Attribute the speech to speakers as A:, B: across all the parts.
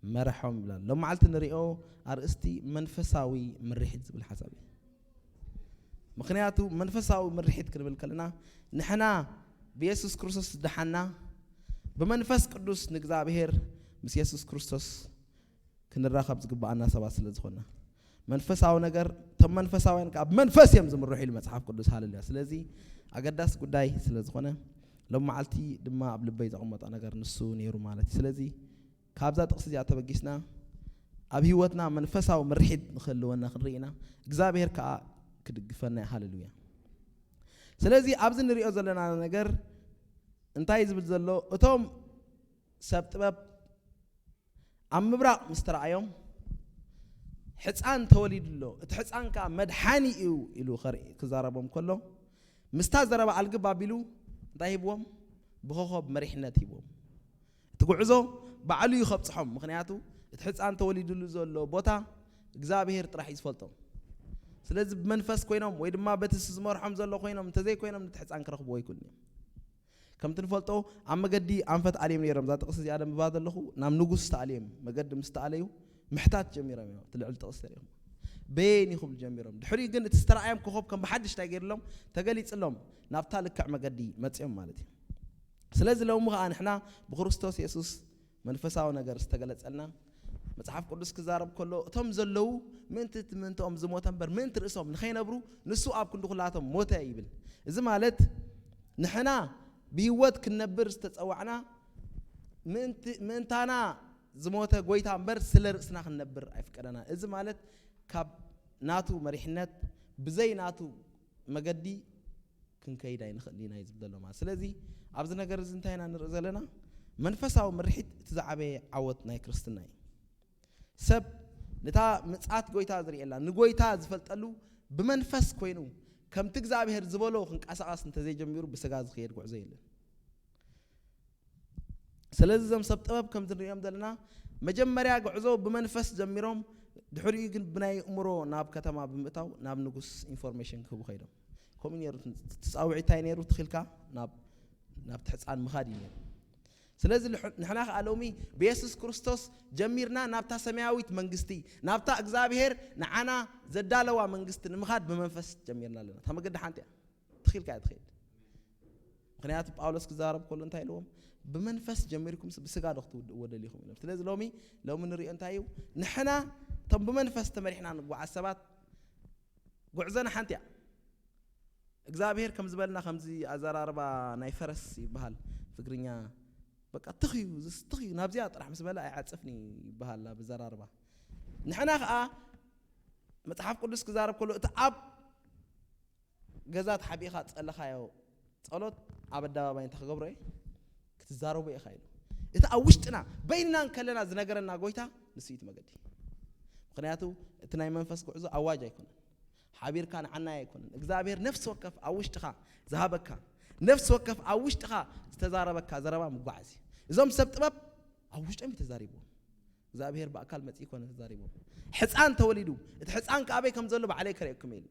A: مرحهم بلا لو معلت نريو أرستي منفساوي مريحت بالحساب مخنياتو منفساوي مريحت كده بالكلنا نحنا بيسوس كريستوس دحنا بمنفس قدوس نغزابير مس يسوس كريستوس كنراخب زغبانا سبا سلازخونا منفساو ነገር ተመንፈሳውያን ቃ መንፈስ የምዝምሩ ሒል መጽሐፍ ቅዱስ ሃሌሉያ ስለዚህ አገዳስ ጉዳይ ስለዝኾነ ለማዓልቲ ድማ ኣብ ልበይ ዘቀመጣ ነገር ንሱ ነይሩ ማለት ስለዚህ ካብዛ ጥቅስ እዚኣ ተበጊስና ኣብ ህይወትና መንፈሳዊ ምርሒት ንኽህልወና ክንርኢና እግዚአብሔር ከዓ ክድግፈና ሃሌሉያ ስለዚህ ኣብዚ ንሪኦ ዘለና ነገር እንታይ ዝብል ዘሎ እቶም ሰብ ጥበብ ኣብ ምብራቕ ምስተራእዮም حصان توليد له اتحصان كا مدحاني إلو خري كزاربهم كله مستازرب على الجبا بيلو طيبهم بخوخب مريحنا تيبهم تقعزو بعلو يخب صحهم مخنياتو اتحصان توليد له زلو بوتا እግዚአብሔር ጥራሕ ይስፈልጦም ስለዚህ በመንፈስ ኮይኖም ወይ ድማ በትስ ዝመርሖም ዘሎ ኮይኖም ተዘይ ኮይኖም ንትሕፃን ክረኽቡ ወይ ኩሉ ከም ትንፈልጦ ኣብ መገዲ አንፈት ዓለም ነይሮም ዛ ጥቅስ እዚኣ ደም ባደለኹ ናብ ንጉስ ተዓለም መገዲ ምስተዓለዩ محتاج جميرهم تلعل تقصيرهم بين يخب جميرهم دحري جن تسترعيهم كخوب كم بحدش تاجر لهم تقلي تسلم نبتالك كعمة قدي ما تسمع مالتي سلازل لو مغا نحنا بخريستوس يسوس منفسه ونجر استقلت لنا مصحف قدس كزارب كله تم زلو من تم زموتن بر من ترسهم نخينبرو نسو اب كن دخلاتهم موت يبل اذا مالت نحنا بيوت كنبر استتصوعنا من تانا زموته قويتا امبر سلر سنا خنبر افكرنا اذا مالت كاب ناتو مريحنت بزي ناتو مقدي كن كيدا ينخلينا يزبدلو ما سلازي ابز ነገር ዝንታይና ንርኢ ዘለና መንፈሳዊ ምርሒት ትዛዓበ ዓወት ናይ ክርስትና ሰብ ነታ መጻት ጎይታ ዝርኢላ ንጎይታ ዝፈልጠሉ ብመንፈስ ኮይኑ ከምቲ እግዚአብሔር ዝበሎ ክንቃሳቃስ እንተዘይ ጀሚሩ ብስጋ ዝኸይድ ጉዕዞ የለን ስለዚህ ዘም ሰብ ጥበብ ከም ዝንሪኦም ዘለና መጀመሪያ ጉዕዞ ብመንፈስ ጀሚሮም ድሕሪኡ ግን ብናይ እምሮ ናብ ከተማ ብምእታው ናብ ንጉስ ኢንፎርሜሽን ክቡ ኸይዶም ኮሚኒየሩ ተጻውዒታይ ነይሩ ትኺልካ ናብ ትሕፃን ምኻድ እዩ ስለዚህ ንሕና ከኣሎሚ በኢየሱስ ክርስቶስ ጀሚርና ናብታ ሰማያዊት መንግስቲ ናብታ እግዚአብሔር ንዓና ዘዳለዋ መንግስቲ ንምኻድ ብመንፈስ ጀሚርና ኣለና ታ መገዲ ሓንቲ ትኺልካ ትኸይድ ምክንያቱ ጳውሎስ ክዛረብ ከሎ እንታይ ኢልዎም بمنفس جميركم بسجاد وقت ودليهم إلهم تلازم لو من رأي أنتايو نحنا طب بمنفس تمرحنا نقوى عالسبات قعزنا حنتيا إجزابير كم زبالنا خمسي أزار 4 نايفرس بهال فكرنيا بقى تخي نابزيات راح مسبلا عاتصفني بهال لا بزار 4 نحنا متحف قدس كزارب كله تعب جزات حبيخات الله خياو صلوت عبد دابا ينتخبره تزارو بي خايلو اتا اوشتنا بيننا كلنا زنغرنا غويتا نسيت مغدي مخنياتو اتناي منفس قعزو اواج يكون حبير كان عنا يكون እግዚአብሔር نفس وقف اوشتخا ذهبك نفس وقف اوشتخا استزاربك زربا مغعزي اذا سب طبب اوشتم تزاريبو እግዚአብሔር በአካል መጽ ይኮን ተዛሪቦ ሕፃን ተወሊዱ እቲ ሕፃን ከአበይ ከም ዘሎ ባዕለይ ከረክም ይል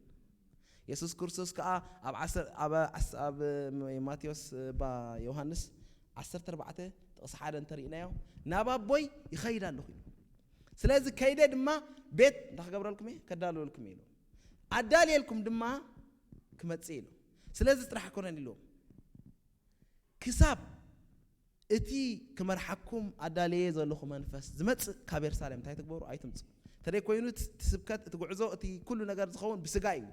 A: ኢየሱስ ክርስቶስ ከአ አብ ማቴዎስ ዮሐንስ 14 ተስሓደ እንተሪናዮ ናባቦይ ይኸይዳ ኣለኹ ስለዚህ ከይደ ድማ ቤት እንዳخገብረልኩም ከዳልወልኩም ኢሉ አዳልየልኩም ድማ ክመጽእ ኢሉ ስለዚህ ጥራሕ ኮነን ኢሉ ክሳብ እቲ ክመርሐኩም አዳልየ ዘለኹ መንፈስ ዝመጽእ ካብ ኢየሩሳሌም ታይ ተግበሩ አይትምጽ ተደይ ኮይኑ ትስብከት ትጉዕዞ እቲ ኩሉ ነገር ዝኸውን ብስጋ እዩ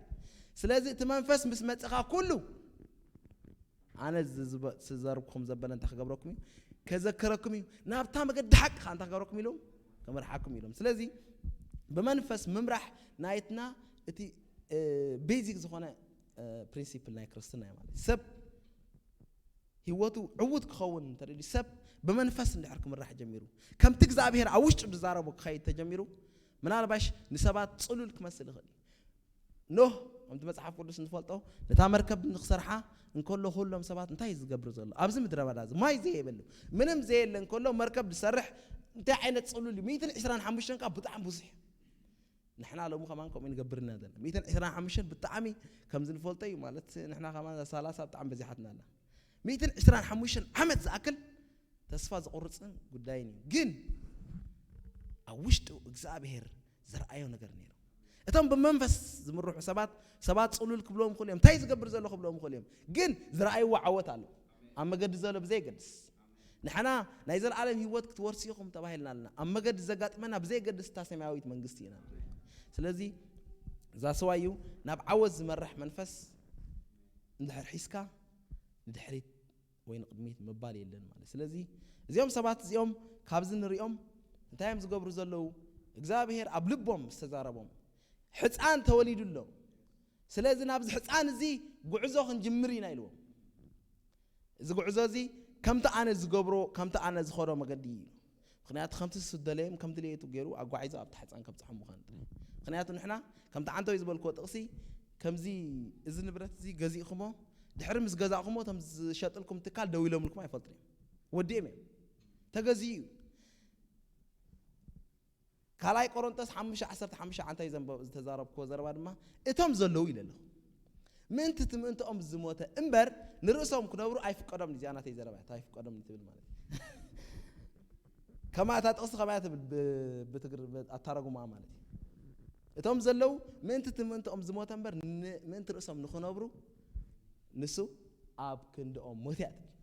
A: ስለዚህ እቲ መንፈስ ምስ መጽኻ ኩሉ أنا زربكم زبالة أنت خبركم كذكركم نابتا مقد حق أنت خبركم يلوم كمر حقكم يلوم سلازي بمنفس ممرح نايتنا إتي بيزيك زخانة برينسيبل ناي كريستنا يا مالي سب هوتو عود خون ترى سب بمنفس اللي حركم الراح جميرو كم تجزع بهر عوشت بزاربك خيط تجميرو من على باش نسبات صلوا لك مسألة غني نوح أنت مصحف قدس نفلطو نتامركب نخسرها نكله كلهم سبات انتهي زقبر زل ابز مدرا بلاز ما يزي يبل منم زي اللي نكله مركب بسرح انت عينه تصلوا لي 125 قاب بطعم بصح نحنا لو مو كمانكم نقبرنا هذا 125 بالطعمي كم زنفلطي مالت نحنا كمان 30 بطعم بزيحتنا لا 125 عمد زاكل تصفى زقرصن غدايني جن ውሽጡ እግዚአብሔር ዘርአዮ ነገር ነይሩ እቶም በመንፈስ ዝምሩሑ ሰባት ጽሉል ክብሎም ኩሎም ታይ ዝገብር ዘሎ ክብሎም ኩሎም ግን ዝርአይዎ ዓወት ኣሎ ኣብ መገዲ ዘሎ ብዘይ ገድስ ንሕና ናይ ዘለዓለም ህይወት ክትወርሲኹም ተባሂልና ኣለና ኣብ መገዲ ዘጋጥመና ብዘይ ገድስ ሰማያዊት መንግስቲ ኢና ስለዚ ዛስዋዩ ናብ ዓወት ዝመርሕ መንፈስ እንድሕር ሒስካ ንድሕሪት ወይ ንቅድሚት መባል የለን ማለት ስለዚ እዚኦም ሰባት እዚኦም ካብዚ ንሪኦም እንታይም ዝገብሩ ዘለው እግዚአብሔር ኣብ ልቦም ዝተዛረቦም ሕፃን ተወሊዱሎ ስለዚ ናብዚ ሕፃን እዚ ጉዕዞ ክንጅምር ኢና ኢልዎም እዚ ጉዕዞ እዚ ከምቲ ኣነ ዝገብሮ ከምቲ ኣነ ዝኸዶ መገዲ ምክንያቱ ከምቲ ዝደለየም ከምቲ ለየቱ ገይሩ ኣጓዒዞ ኣብቲ ሕፃን ከብፅሖም ምዃን ምክንያቱ ንሕና ከምቲ ዓንተው ዝበልክዎ ጥቕሲ ከምዚ እዚ ንብረት እዚ ገዚእኹሞ ድሕሪ ምስ ገዛእኹሞ እቶም ዝሸጥልኩም ትካል ደው ኢሎምልኩም ኣይፈልጡን እዮም ወዲኦም እዮም ተገዚኡ ካልኣይ ቆሮንቶስ 5:15 ዓንታይ ዝተዛረብክዎ ዘረባ ድማ እቶም ዘለው ኢለለኹ ምእንቲ ትምእንትኦም ዝሞተ እምበር ንርእሶም ክነብሩ ኣይፍቀዶም ዚያናተይ ዘረባ ኣይፍቀዶም ትብል ማለት ከማ እታ ጥቕሲ ከማያ ትብል ብትግር ኣታረጉማ ማለት እቶም ዘለው ምእንቲ ትምእንትኦም ዝሞተ እምበር ምእንቲ ርእሶም ንኽነብሩ ንሱ ኣብ ክንድኦም ሞትያ ትብል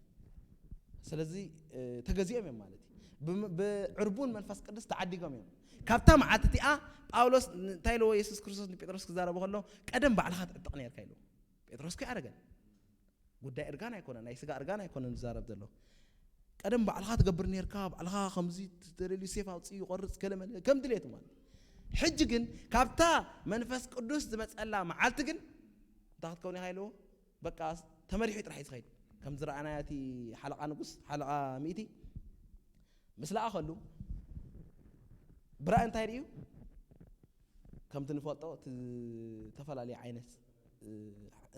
A: ስለዚ ተገዚኦም እዮም ማለት ብዕርቡን መንፈስ ቅዱስ ተዓዲጎም እዮም ካብታ መዓትቲኣ ጳውሎስ እንታይ ኢልዎ ኢየሱስ ክርስቶስ ንጴጥሮስ ክዛረቦ ከሎ ቀደም ባዕልኻ ትዕጥቕ ነርካ ኢልዎ ጴጥሮስ ኮይ ኣረገን ጉዳይ እርጋን ኣይኮነን ናይ ስጋ እርጋን ኣይኮነን ዝዛረብ ዘሎ ቀደም ባዕልኻ ትገብር ነርካ ባዕልኻ ከምዚ ተደልዩ ሴፍ ኣውፅኡ ይቆርፅ ከለመለ ከም ድሌቱ ማለት ሕጂ ግን ካብታ መንፈስ ቅዱስ ዝመፀላ መዓልቲ ግን እንታይ ክትከውን ኢኻ ኢልዎ በቃ ተመሪሑ ጥራሕ ይትኸይድ ከም ዝረኣናያቲ ሓለቓ ንጉስ ሓለቓ ሚእቲ ምስ ለኣ ከሉ ብራእ እንታይ ርዩ ከምቲ ንፈልጦ ተፈላለዩ ዓይነት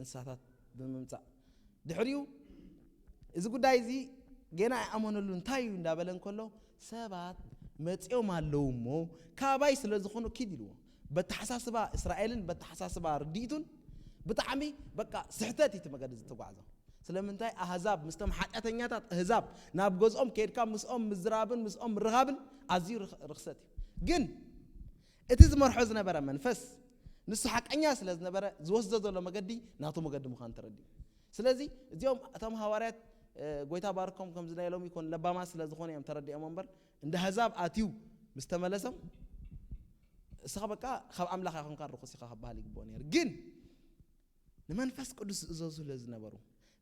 A: እንስሳታት ብምምፃእ ድሕሪኡ እዚ ጉዳይ እዚ ገና ኣይኣመነሉ እንታይ እዩ እንዳበለን ከሎ ሰባት መፂኦም ኣለዉ እሞ ካባይ ስለ ዝኾኑ ኪድ ኢልዎ በተሓሳስባ እስራኤልን በተሓሳስባ ርዲኢቱን ብጣዕሚ በቃ ስሕተት እቲ መገዲ ዝተጓዓዞ ስለምንታይ ኣህዛብ ምስቶም ሓጢአተኛታት ኣህዛብ ናብ ገዝኦም ከይድካ ምስኦም ምዝራብን ምስኦም ምርኻብን ኣዝዩ ርክሰት እዩ ግን እቲ ዝመርሖ ዝነበረ መንፈስ ንሱ ሓቀኛ ስለ ዝነበረ ዝወስዶ ዘሎ መገዲ ናቱ መገዲ ምዃን ተረዲኡ ስለዚ እዚኦም እቶም ሃዋርያት ጎይታ ባርኮም ከም ዝናይሎም ይኮን ለባማ ስለ ዝኾነ እዮም ተረዲኦም እምበር እንደ ኣህዛብ ኣትዩ ምስ ተመለሰም እስኻ በቃ ካብ ኣምላኽ ይኹንካ ርኩስ ኢኻ ክበሃል ይግብኦ ነይሩ ግን ንመንፈስ ቅዱስ ዝእዘዙ ስለ ዝነበሩ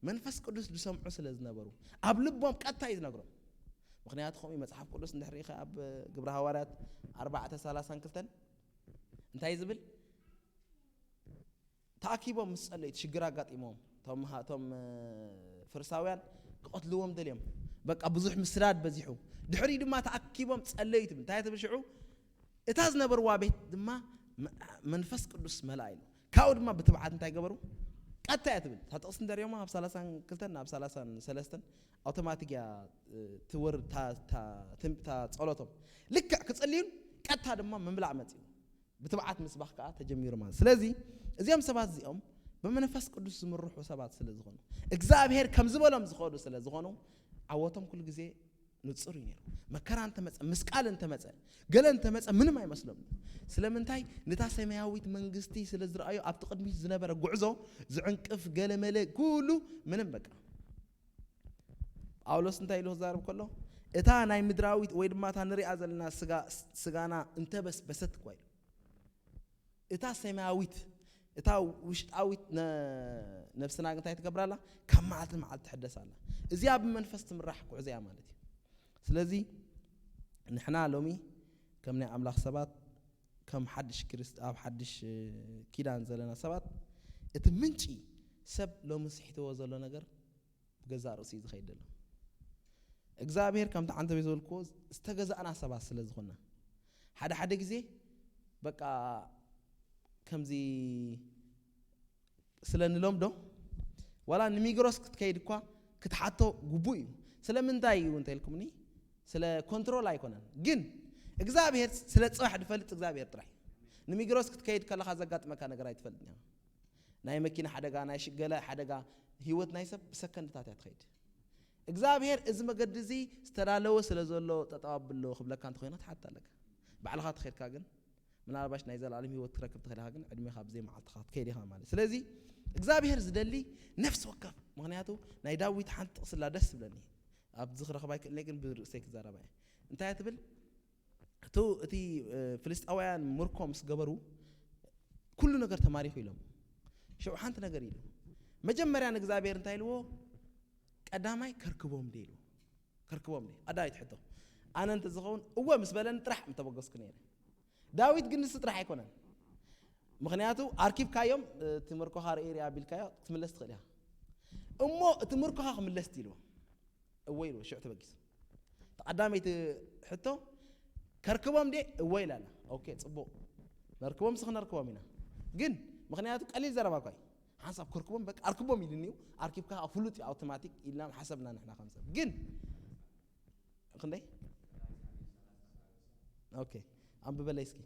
A: መንፈስ ቅዱስ ዝሰምዑ ስለ ዝነበሩ ኣብ ልቦም ቀጥታ እዩ ዝነግሮም ምክንያቱ ከምኡ መጽሓፍ ቅዱስ እንድሕሪኢኻ ኣብ ግብረ ሃዋርያት 4:32 እንታይ ዝብል ተኣኪቦም ምስ ጸለዩት ሽግር ኣጋጢሞም እቶም ፈሪሳውያን ክቐትልዎም ደልዮም በቃ ብዙሕ ምስዳድ በዚሑ ድሕሪ ድማ ተኣኪቦም ጸለዩ ትብል እንታይ ትብል ሽዑ እታ ዝነበርዋ ቤት ድማ መንፈስ ቅዱስ መልአ ኢሉ ካብኡ ድማ ብትብዓት እንታይ ገበሩ ቀጥታ እያ ትብል ታጥቕስ እንደርዮማ ኣብ 32 ናብ 33 ኣውቶማቲክ ያ ትወር ታ ጸሎቶም ልክዕ ክጸልዩን ቀጥታ ድማ ምምላእ መጽኡ ብትብዓት ምስባኽ ከዓ ተጀሚሩ ማለት ስለዚ እዚኦም ሰባት እዚኦም በመንፈስ ቅዱስ ዝምርሑ ሰባት ስለ ዝኾኑ እግዚአብሔር ከም ዝበሎም ዝኸዱ ስለ ዝኾኑ ዓወቶም ኩሉ ግዜ ንጹር እዩ ነይሩ መከራ እንተመፀ ምስቃል እንተመፀ ገለ እንተመፀ ምንም አይመስሎም ስለምንታይ ነታ ሰማያዊት መንግስቲ ስለ ዝረአዩ ኣብቲ ቅድሚት ዝነበረ ጉዕዞ ዝዕንቅፍ ገለ መለ ኩሉ ምንም በቃ ጳውሎስ እንታይ ኢሉ ዝዛረብ ከሎ እታ ናይ ምድራዊት ወይ ድማ እታ ንሪኣ ዘለና ስጋና እንተበስበሰት እኳ እታ ሰማያዊት እታ ውሽጣዊት ነፍስና እንታይ ትገብራላ ካብ መዓልቲ መዓልቲ ትሕደሳላ እዚኣ ብመንፈስ ትምራሕ ጉዕዞ እያ ማለት እዩ ስለዚ ንሕና ሎሚ ከም ናይ ኣምላኽ ሰባት ከም ሓድሽ ክርስት ኣብ ሓድሽ ኪዳን ዘለና ሰባት እቲ ምንጪ ሰብ ሎሚ ስሒትዎ ዘሎ ነገር ገዛ ርእሲ ዝኸይድ ኣሎ እግዚአብሔር ከምቲ ዓንተ ዝበልክዎ ዝተገዛእና ሰባት ስለ ዝኾና ሓደ ግዜ በቃ ከምዚ ስለ ንሎምዶ ዋላ ንሚግሮስ ክትከይድ እኳ ክትሓቶ ግቡእ እዩ ስለምንታይ እዩ እንተልኩምኒ ስለ ኮንትሮል ኣይኮነን ግን እግዚአብሔር ስለ ጽባሕ ድፈልጥ እግዚአብሔር ጥራሕ ንሚግሮስ ክትከይድ ከለኻ ዘጋጥመካ ነገር ኣይትፈልጥኛ ናይ መኪና ሓደጋ ናይ ሽገላ ሓደጋ ህይወት ናይ ሰብ ብሰከንድታት እያ ትኸይድ እግዚአብሔር እዚ መገዲ እዚ ዝተዳለወ ስለ ዘሎ ተጣባብሎ ክብለካ እንተ ኮይና ትሓታ ኣለካ بعلها تخيل كاجن من أربعش نايزال عالم هو تركب تخيل كاجن عدمي خاب زي مع التخاط كيدي خام مالي سلازي إجزابير زدلي نفس وقف مغنياتو نايداوي تحنت أصل لا دس بلني أبد زخرة خبايك لكن برسيك زارباي أنت هتبل تو تي فلست أوان مركومس جبرو كل نجار تماريخ يلهم شو حنت نجاري له مجمّر عن إجزابير أنت يلوه قدامي كركبهم ديلو كركبهم دي أدايت حتى أنا أنت زخون هو مسبلن ترح متبقص كنيرة داويد جنس ترح يكونن مغنياتو أركيب كايوم تمركو هار إيريا بالكايا تملست خليها أمو تمركو ها ملست له ويلو شو تبقيس قدامي حتى كركبهم دي ويلا لا أوكي تصبو نركبهم سخن نركبهم هنا جن مغنياتو قليل زربا كاي حسب كركبهم بك أركبهم يدنيو أركب كها فلوتي أوتوماتيك إلا حسبنا نحن خمسة جن خندي أوكي عم ببليسكي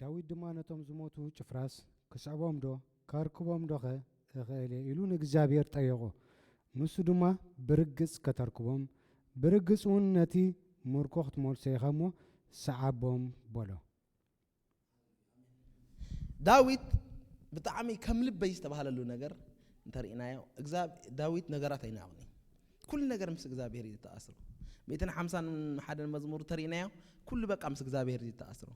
B: داويد دمانتهم زموتو چفراس كسعبهم دو كاركبهم دو خيلي إلون إجزابير طيقو نسو دما برقص كتركبهم برقص ونتي مركوخت مول سيخمو سعبهم بولو
A: داويد بتعمي كمل بيس تبهال له نجر انترينا يا إجزاب داويد نجرات يناوني كل نجر مس إجزابير يتأثروا 250 حدا المزمور ترينا يا كل بقى مس إجزابير يتأثروا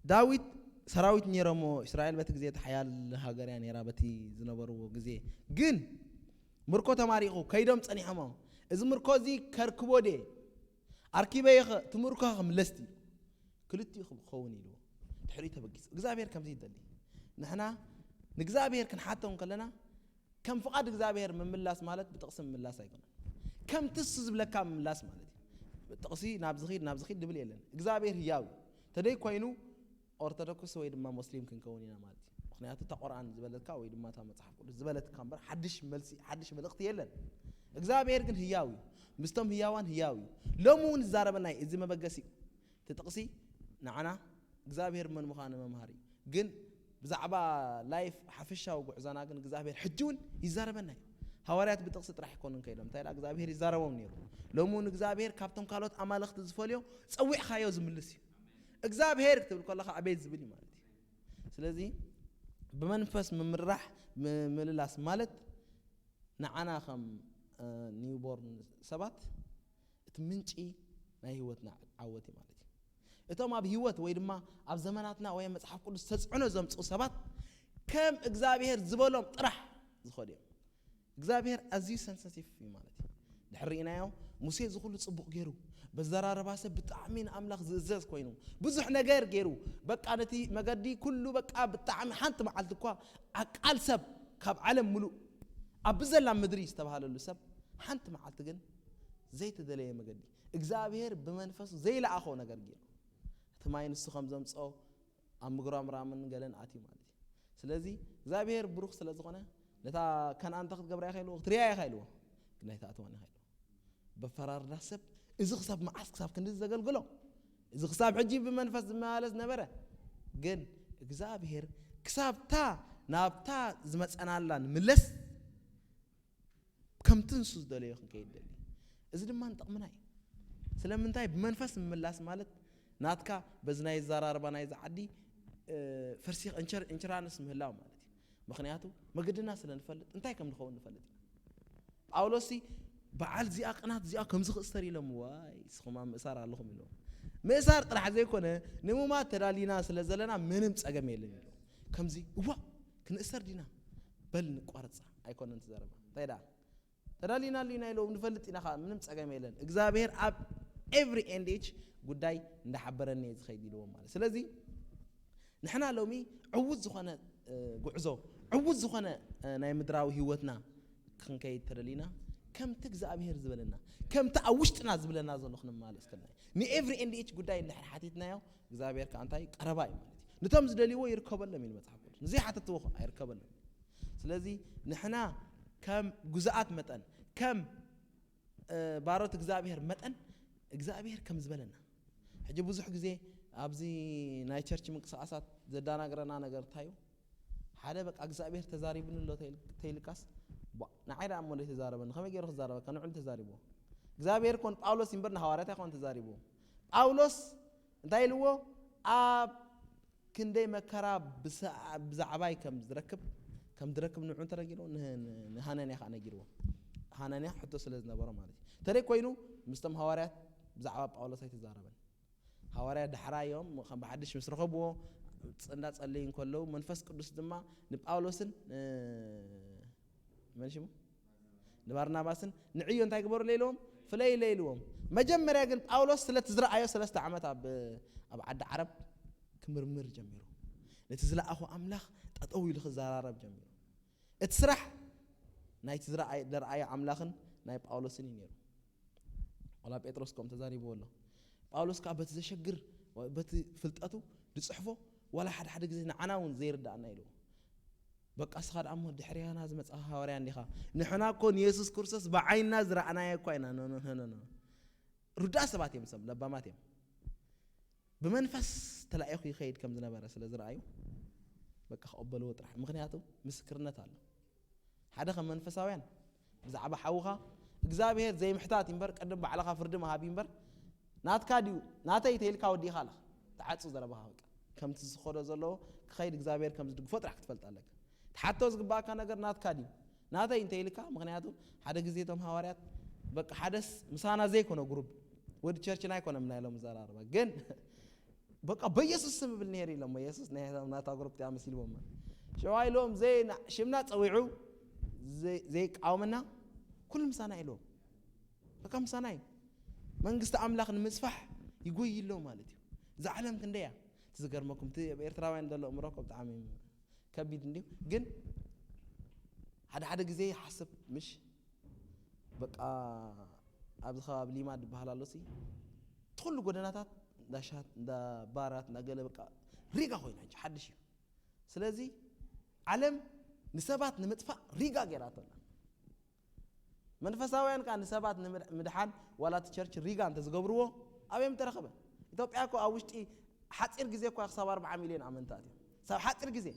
A: داويد سراويت نيرمو إسرائيل بتجزية حياة هاجر يعني رابتي زنبرو جزية جن مركو تماريخو كيدم تصني حمام إذا مركو زي كركبو دي أركيبه يخ تمركو هم لستي كلتي خوني له تحريتها بقيس إجزابير كم زيد دلي نحنا نجزابير كان حتى ونقلنا كم فقد إجزابير من ملاس مالت بتقسم ملاس أيضا كم تسز بلا كم ملاس مالتي بتقسي نابزخير دبل يلن إجزابير هياوي تدي كوينو أرتدكوس ويد ما مسلم كن كونينا مالتي خنياتو تقرأن زبالت كا ويد ما تام صحف كل زبالت كامبر حدش ملقت يلن إجزابير كن هياوي مستم هياوان هياوي لو مون الزاربنا إذا ما بقسي تتقسي نعنا إجزابير من مخانة مهاري جن بزعبا لايف حفشة وجعزانا جن إجزابير حجون يزاربنا هواريات بتقصد راح يكونن كيلهم تايل إجزابير يزاربون نيرو لو مون إجزابير كابتن كالوت أمال أخت زفوليو سوي خايو زملسي إجزابير تقول كل خا عبيد زبلي مالتي سلازي بمنفس ممرح مللاس مالت نعنا خم نيوبورن سبات تمنشي ما هيوتنا عوتي مالتي إتوما بهيوت ويدما أب زماناتنا ويا مصحف كل استسعنو زمصو سبات كم إجزابير زبولهم طرح زخوديم إجزابير أزي سنسيتيف في مالتي دحرينا يو موسى زخول تصبق غيرو بزراربا سب بتعمين أملاخ زز كوينو بزح نجار غيرو بقى نتي مقدي كله بقى بتعم حنت معلتكوا أقل سب كاب علم ملو أبزل لما مدريس تبهال له سب حنت معلت جن زي تدليه مقدي إجزابير بمنفس زي لا أخو نجار غيرو تماين السخام زمص أو أم جرام رامن قالن آتي مالتي سلازي إجزابير بروخ سلازقنا لتا كان أنتقد قبر يا خيلو تريا يا خيلو كنا يتأتوانا خيلو بفرار نسب إذا خسب مع أسكساب كندز زقل قلو إذا خساب عجيب بمنفس مالز نبرة جن إجزابير كساب تا نابتا زمت أنا لان ملس كم تنسوز دليل كيد دليل إذا ما نطق مناي سلام من تاي بمنفس ملاس مالت ناتكا بزناي زرار بناي زعدي فرسيخ انشران اسمه الله مالتي مخنياتو ما قدنا سلا نفلت انتي كم نخون نفلت أولوسي بعال زي أقنات زي كم زخ استري لهم واي سخما مسار اللهم يلوم مسار طرح زي كونه نمو ما ترالينا سلا زلنا منم تصقم يلم كم زي وا كن استر دينا بل نقارص ايكون انت زربا تايدا ترالينا لينا يلوم نفلت إنا خا منم تصقم يلن إجزابير أب every end age قداي نحبرني يزخيد يلوم مال سلازي نحنا لومي عوض زخنا قعزو عوض زخنا ناي مدراو هيوتنا كن كاي ترالينا كم تجزابير زبلنا كم تأوشتنا زبلنا زلخنا مال اسكنا ني every end age قداي اللي حاتيتنا يو إجزابير كأنتاي قرباي مالتي نتمز دليو يركب لنا من متحفظ نزي حتى توخ يركب لنا سلازي نحنا كم جزءات متن كم بارات እግዚአብሔር መጠን እግዚአብሔር ከም ዝበለና ሕጂ ብዙሕ ግዜ ኣብዚ ናይ ቸርች ምንቅስቃሳት ዘዳናግረና ነገር ታዩ ሓደ በቃ እግዚአብሔር ተዛሪብንሎ ተይልካስ ንዓይዳ እሞ ተዛረበን ከመይ ገይሩ ተዛረበ ከንዑል ተዛሪቦ እግዚአብሔር ኮን ጳውሎስ ይንበርና ሐዋርያት ኮን ተዛሪቦ ጳውሎስ እንታይ ኢልዎ ኣብ ክንደይ መከራ ብዛዕባይ ከም ዝረክብ ንዑ ተረጊሎ ንሃናንያ ከዓ ነጊርዎ ሃናንያ ሕቶ ስለ ዝነበረ ማለት እዩ ተለይ ኮይኑ ምስቶም ሐዋርያት ብዛዕባ ጳውሎስ ኣይተዛረበን ሐዋርያት ዳሕራዮም ከም ብሓድሽ ምስ ረኸብዎ ፅንዳ ጸልይ እንከለው መንፈስ ቅዱስ ድማ ንጳውሎስን መንሽሙ ንባርናባስን ንዕዮ እንታይ ግበሩ ለይሎም ፍለይ ለይልዎም መጀመርያ ግን ጳውሎስ ስለ ትዝረአዮ 3 ዓመት ኣብ ዓዲ ዓረብ ክምርምር ጀሚሩ ነቲ ዝለኣኹ ኣምላኽ ጠጠው ኢሉ ክዘራረብ ጀሚሩ እቲ ስራሕ ናይ ዝረአዮ ኣምላኽን ናይ ጳውሎስን እዩ ነይሩ ወላ ጴጥሮስ ከም ተዛሪብዎ ኣሎ ጳውሎስ ከዓ በቲ ዘሸግር በቲ ፍልጠቱ ዝፅሕፎ ወላ ሓደ ግዜ ንዓና እውን ዘይርዳእና ኢሉ በቃ ስኻ ደሞ ድሕሪያና ዝመጽአ ሐዋርያ እንዲኻ ንሕና ኮን ኢየሱስ ክርስቶስ ብዓይንና ዝረኣናዮ እኮ ኢና ኖ ሩዳእ ሰባት እዮም ሰብ ለባማት እዮም ብመንፈስ ተላኢኹ ይኸይድ ከም ዝነበረ ስለ ዝረአዩ በቃ ከቀበልዎ ጥራሕ ምክንያቱ ምስክርነት ኣሎ ሓደ ከም መንፈሳውያን ብዛዕባ ሓውኻ እግዚአብሔር ዘይምሕታት ይንበር ቀደም ባዕልኻ ፍርዲ መሃብ ይንበር ናትካ ድዩ ናተይ ተይልካ ወዲኻ ኣለኻ ተዓፁ ዘረባኻ በቃ ከምቲ ዝኸዶ ዘለዎ ክኸይድ እግዚአብሔር ከም ዝድግፎ ጥራሕ ክትፈልጥ ኣለካ ተሓቶ ዝግባእካ ነገር ናትካ ድዩ ናተይ እንተይልካ ምክንያቱ ሓደ ግዜ ቶም ሐዋርያት በቃ ሓደስ ምሳና ዘይኮነ ግሩብ ወዲ ቸርችና ኣይኮነም ናይሎም ዘራርባ ግን በቃ በኢየሱስ ስም ብል ነይር ኢሎም ኢየሱስ ናታ ግሩብ ያ መሲልዎም ሸዋይሎም ዘይ ሽምና ፀዊዑ ዘይ ቃውምና ኩሉ ምሳና ኢሎም በቃ ምሳና መንግስት አምላኽ ንምጽፋሕ ይጎይሎ ማለት እዩ ዘዓለም ክንደያ ትዝገርመኩም ኤርትራውያን ዘሎ እምሮኮ ብጣዕሚ ከቢድ እንዲሁ ግን ሓደ ግዜ ሓስብ ምሽ በቃ ኣብዚ ከባቢ ሊማድ ባህላሎሲ ትኩሉ ጎደናታት ዳሻት ባራት ናገለ በቃ ሪጋ ኮይና ሓድሽ እዩ ስለዚ ዓለም ንሰባት ንምጥፋእ ሪጋ ገይራተና መንፈሳውያን ካ ንሰባት ንምድሓን ዋላት ቸርች ሪጋ እንተ ዝገብርዎ ኣብዮም ተረኸበ ኢትዮጵያ እኮ ኣብ ውሽጢ ሓፂር ግዜ እኮ ክሳብ 40 ሚልዮን ኣመንታት እዮም ሳብ ሓፂር ግዜ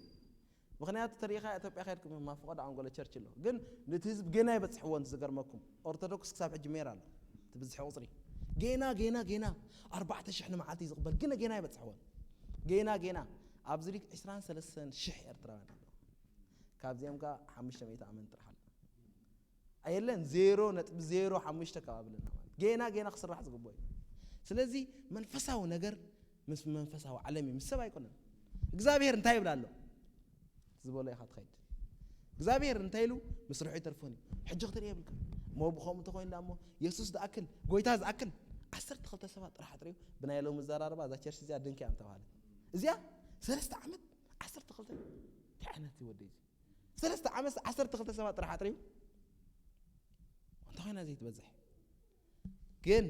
A: ምክንያቱ ተሪኻ ኢትዮጵያ ከይድኩም ማፍቆድ ኣንጎለ ቸርች ኣሎ ግን ነቲ ህዝብ ገና ይበፅሕዎ እንትዝገርመኩም ኦርቶዶክስ ክሳብ ሕጂ ሜር ኣሎ ትብዝሕ ቁፅሪ ገና 4000 ንመዓልቲ ዝቕበል ገና ይበፅሕዎ ገና ኣብዚ ሪክ 23000 ኤርትራውያን ኣለዉ ካብዚኦም ካ 500 ኣመን ጥራሕ ኣሎ ኣየለን 0.05 ከባብልና ገና ክስራሕ ዝግበኦ እዩ ስለዚ መንፈሳዊ ነገር ምስ መንፈሳዊ ዓለም ምስ ሰብ ኣይኮነን እግዚአብሔር እንታይ ይብላ ኣሎ ዝበሎ ኢኻ ትኸይድ እግዚአብሔር እንታይ ኢሉ ምስርሑ ይተርፎን ሕጂ ክትርኢ የብልካ ሞ ብኸም ተኮይንዳ እሞ ኢየሱስ ዝኣክል ጎይታ ዝኣክል 12 ሰባት ጥራሕ ጥሪው ብናይሎም ዘራርባ እዛ ቸርች እዚኣ ድንኪያ እንተባሃለት እዚኣ 3 ዓመት 12 ተዓነት ይወደይ 3 ዓመት 12 ሰባት ጥራሕ ጥሪው እንተኾይና ዘይትበዝሕ ግን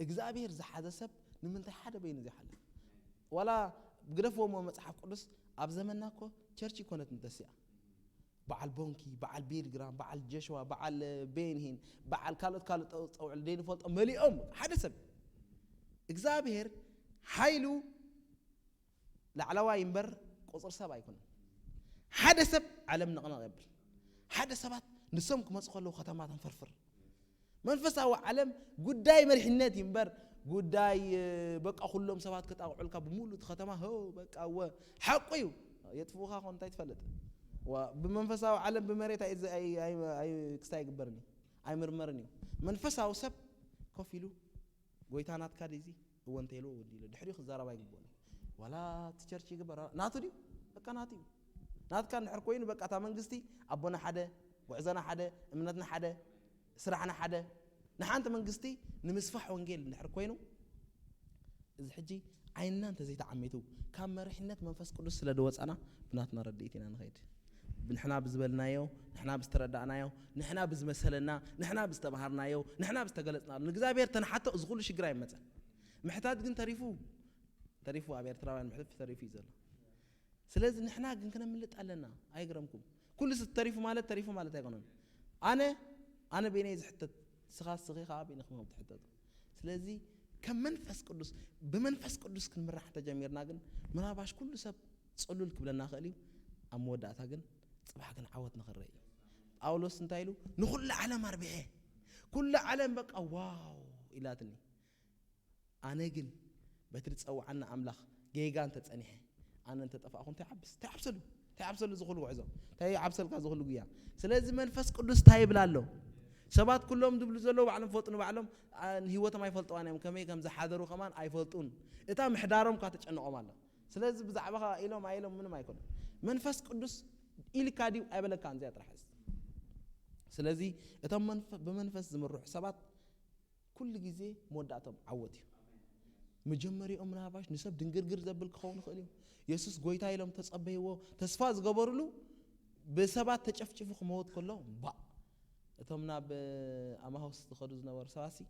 A: እግዚአብሔር ዝሓዘ ሰብ ንምንታይ ሓደ በይኑ ዘይሓልፍ ወላ ብግደፍዎሞ መጽሓፍ ቅዱስ ኣብ ዘመንና እኮ ቸርች ይኮነት እንተስያ በዓል ቦንኪ በዓል ቢልግራም በዓል ጀሽዋ በዓል ቤንሂን በዓል ካልኦት ፀውዕል ደይ ንፈልጦ መሊኦም ሓደ ሰብ እግዚአብሔር ሓይሉ ላዕለዋይ እምበር ቁፅር ሰብ ኣይኮነን ሓደ ሰብ ዓለም ንቕነቕ የብል ሓደ ሰባት ንሶም ክመፁ ከለዉ ከተማታት ፈርፍር መንፈሳዊ ዓለም ጉዳይ መሪሕነት ይምበር ጉዳይ በቃ ኩሎም ሰባት ከጣውዑልካ ብሙሉ ከተማ ሆ በቃ ሓቁ እዩ የጥፉኻ ኮን እንታይ ትፈልጥ وبمنفسه علم بمريت أي كستاي قبرني أي مرمرني منفسه وسب كفيلو قويتانات كاريزي هو انتيلو وديله دحري خزارة باي قبونه ولا تشرشي قبر ناتو دي بقى ناتيو نات كان حركوين بقى تامن قستي أبونا حدا وعزنا حدا امنتنا حدا سرعنا حدا نحانت من قستي نمسفح ونجيل نحركوينو إذا حجي عيننا انت زي تعميتو كان مرحنات منفس قدس لدوس أنا بناتنا رديتنا نغيد نحنا بزبلنايو نحنا بستردعنايو نحنا بزمسلنا نحنا بستبهرنايو نحنا بستقلصنا نغزابير تنحتى ازغول شجراي متى محتاج كن تعرفوا ابير تراوين محتاج تعرفي زل سلازم نحنا كنا ملت علينا ايغرمكم كل ستريف مالت أيقونن أنا بيني زحتت سخاس سخيخة بينكم بتحتت سلازي كم منفس قدس بمنفس قدس كن مرة حتى جميرنا جن مرة باش كل سب تصلوا لك بلنا خالي أموداتها جن صباح جن عوض نخرج أولوس نتايلو نخل عالم أربعة كل عالم بق واو إلى تني أنا جن بتريد أو عنا أملاخ جيجان تتصنيه أنا أنت تفاهم تعبسلو زخلوا عزام تعبسل كزخلوا جيا سلازم منفس قدس تايب لالو شباب كلهم دبلو زلوا بعلم فوتنا بعلم هيوته ما يفلطوا أنا كم زحادروا كمان أيفلطون إتا محدارهم كاتش أنه أماله سلازم بزعبها إلهم من ما يكون منفس قدس إلي كادي أبلا كان زي أترحس سلازي إتا بمنفس زمرروح شباب كل جزء موداتهم عودي مجمري أمنا باش نسب دنجرجر زبل كخون خليهم يسوس قويتاي لهم تصبيه تسفاز قبرلو بسبات تشفشفوا خموت كلهم با تمنا بأمهوس تخرجنا ورساسي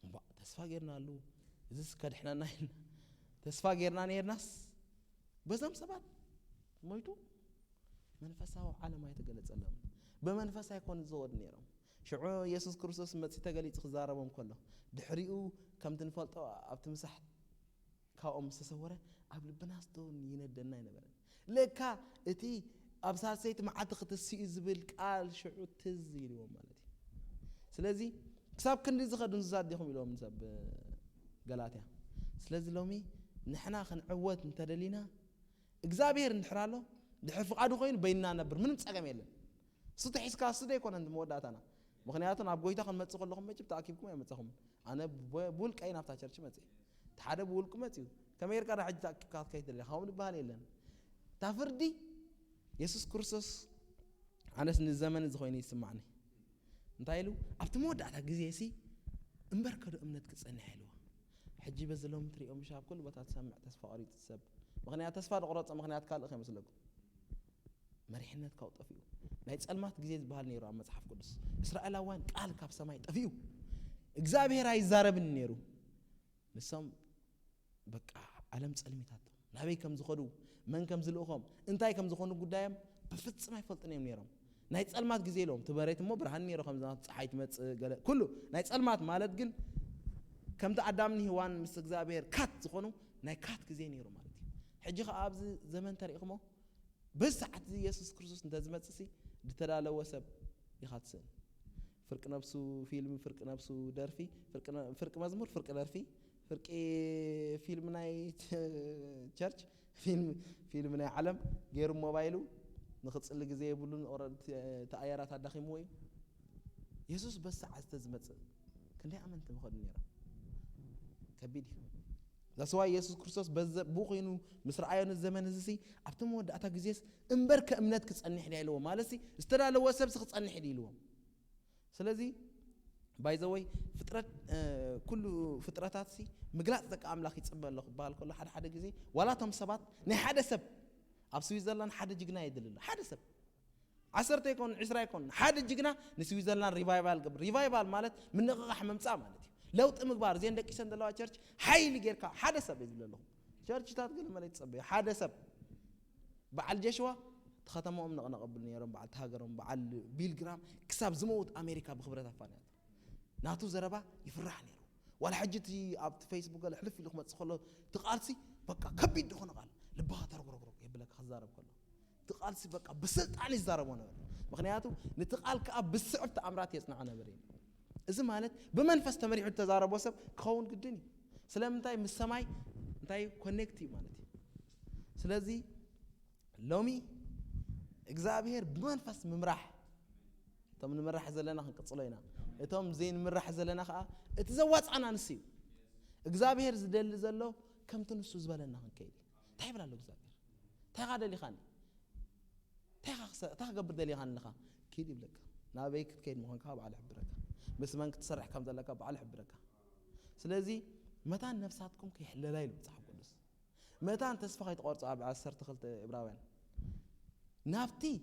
A: با تسفا غيرنا له إذا كاد إحنا نايل تسفا غيرنا نير ناس بزم سبات مويتو منفسه على ما يتجلس لهم بمنفسه يكون زود نيرهم شعو يسوع كريستوس متى تجلس خزارهم كله دحريو كم تنفلت أبت مسح كأم سسورة قبل بناس دون يندنا ينبرن لكا إتي أبساسيت مع عتقة السيز بالقال شعو تزيل ومالتي سلازي كسب كندي زخدون زاد يهم يلوم نسب قلاتها سلازي لومي نحنا خنعوت نتدلينا إجزابير نحرالو دحف قادو خين بيننا نبر من مسألة يلن صوت حس كاسد يكون عند موداتنا مخنياتنا أبغيتا خن متسخل لهم ما جبت أكيبكم يا متسخم أنا بقول كأي نافتا شرش متى تحارب بقولكم متى كم يركض حج تأكيد كيد اللي خاون ببالي لنا تفردي يسوع كريستوس أنا سن الزمن زخويني يسمعني نتايلو أبتمود على جزيسي امبركوا أمنتك تسألني حلوة حجي بزلهم تريهم شاب كل بتاع تسمع تسفى قريت السب مغنيات تسفى القرات مغنيات كال أخي مثلكم مريحنا تكوت أفيو نايتسأل ما تجزيز بهالنيرو عم تصحف قدس إسرائيل وان قال كاب سماي أفيو إجزابير هاي زارب النيرو لسام بقى علم تسألميتاتهم نبي كم زخدو من كم زلوهم انتاي كم زخونو قدام بفتس ما يفلطني منيرهم نايتسأل ما تجزيلهم تبريت مو برهان نيرو خمسة صحيت مت كله نايتسأل ما مالت جن كم تعدامني هوان مستجزابير كات زخونو ناي كات جزي نيرو مالتي حجي خابز زمن تاريخهم بس عتزي يسوع كريستوس نتزمت سي دتلا وسب يخاتسن فرق نفسه فيلم فرق نفسه درفي فرق مزمور فرق درفي فرق فيلم ناي تشرش فيلم ناي علم غير موبايلو نخصل غزي يبلون اورد تايرات ادخيمو يسوع بس عتزمت كندي امنت مخد نيرا كبيدي That's why يسوع كريستوس بز بوخينو مسرعيون الزمن زسي أبتمو دعتا جزيس إمبرك أمنتك تصني حدي لهم مالسي استرا لو سبس تصني حدي لهم سلازي باي ذا واي فترة كل فترات سي مقلات ذاك أملاك يتصبر له بال كل حد جزي ولا تم سبات نحد سب أبسويزرلاند حد جنا يدلله حد سب عصرت يكون عسرة يكون حد جنا نسويزرلاند ريفايفال مالت من نقح ممسا مالتي لو تمقبار زين دك يسند الله church حيل غيرك حدا سب يزبل له church تاتقل ما يتصبي حدا سب بعد جشوا تختموا من نقبل يرم بعد هاجرهم بعد بيلجرام كسب زموت أمريكا بخبرة فانيات ناتو زربا يفرحني ولا حجتي أبت فيسبوك ولا حلف لكم تدخلوا تقالسي بقى كبيد دخون قال لبها ترقرق يبلك خزارب كله تقالسي بقى بسلط عن الزاربونه مخنياتو نتقال كأب بالسعب تأمرات يصنعنا برين إذا مالت بمنفس تمريح التزارب وسب كون قدني سلام انتاي من السماي انتاي كونكتي مالتي سلازي لومي اجزابير بمنفس ممرح تم نمرح زلنا خنقصلينا اتم زين مرح زلنا خا اتزواص انا نسي اجزابير زدل زلو كم تنسو زبلنا خنكيد تايبلا له اجزابير تاي غادلي خان تاي قبر دلي خان نخا كيد يبلك نابيك كيد مخن كاب على حبرك بس ما انك تسرح كم ذلك بعلى حبرك سلازي متى نفساتكم كيحلل لايل صاحب قدس متى تسفخ يتقرص على 10 تخلت ابراوين نافتي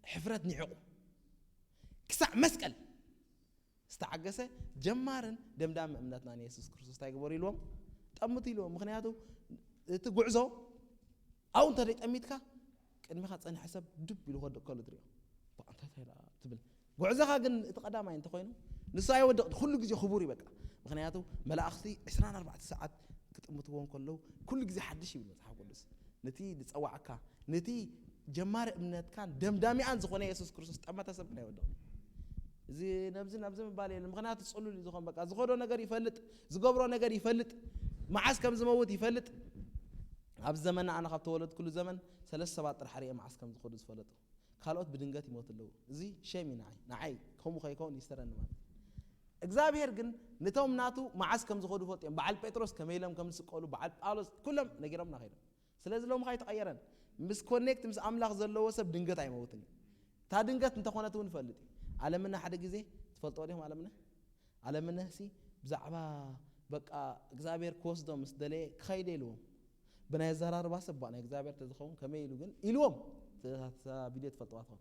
A: حفرت نعقو كسع مسكل استعجسه جمارن دمدام امنتنا يسوع كريستوس تايغبر يلوم طمت يلوم مخنياتو تغعزو او انت ديت اميتكا ቅድሚኻ ፀኒሕ ሰብ ድብ ኢሉ ክወድቕ ከሎ ትሪኦ እንታይ ታይላ ትብል ጉዕዞኻ ግን እቲ ቀዳማይ እንተኮይኑ ንሱ ኣይወድቕ ኩሉ ግዜ ክቡር ይበቃ ምክንያቱ መላእኽቲ 24 ሰዓት ክጥምትዎም ከለው ኩሉ ግዜ ሓድሽ ይብል መጽሓፍ ቅዱስ ነቲ ዝፀዋዕካ ነቲ ጀማሪ እምነትካን ደምዳሚኣን ዝኾነ ኢየሱስ ክርስቶስ ጠመተ ሰብ ግን ኣይወድቕ እዚ ነብዚ ምባል የለን ምክንያቱ ፅሉል እዩ ዝኾን በቃ ዝኸዶ ነገር ይፈልጥ ዝገብሮ ነገር ይፈልጥ መዓዝ ከም ዝመውት ይፈልጥ ኣብ ዘመንና ኣነ ካብ ተወለድ ኩሉ ዘመን 3 ሰባት ጥራሕ ርየ መዓዝ ከም ዝኸዱ ዝፈለጡ ካልኦት ብድንገት ይሞት ኣለዉ እዚ ሸም ንዓይ ከምኡ ከይከውን ይስተረኒ ማለት እግዚአብሔር ግን ነቶም ናቱ መዓዝ ከም ዝኸዱ ፈልጥ እዮም በዓል ጴጥሮስ ከመይሎም ከም ዝስቀሉ በዓል ጳውሎስ ኩሎም ነጊሮምና ኸይዶም ስለዚ ሎም ከይተቐየረን ምስ ኮኔክት ምስ ኣምላኽ ዘለዎ ሰብ ድንገት ኣይመውትን እታ ድንገት እንተኾነት እውን ይፈልጥ ዓለምና ሓደ ግዜ ትፈልጦ ዲኹም ዓለምና ሲ ብዛዕባ በቃ እግዚአብሔር ክወስዶ ምስ ደለየ ክኸይደ ኢልዎም ብናይ ዘራርባ ሰብ ናይ እግዚአብሔር ተዝኸውን ከመይ ኢሉ ግን ኢልዎም ቪድዮ ትፈልጥዋ ትኾኑ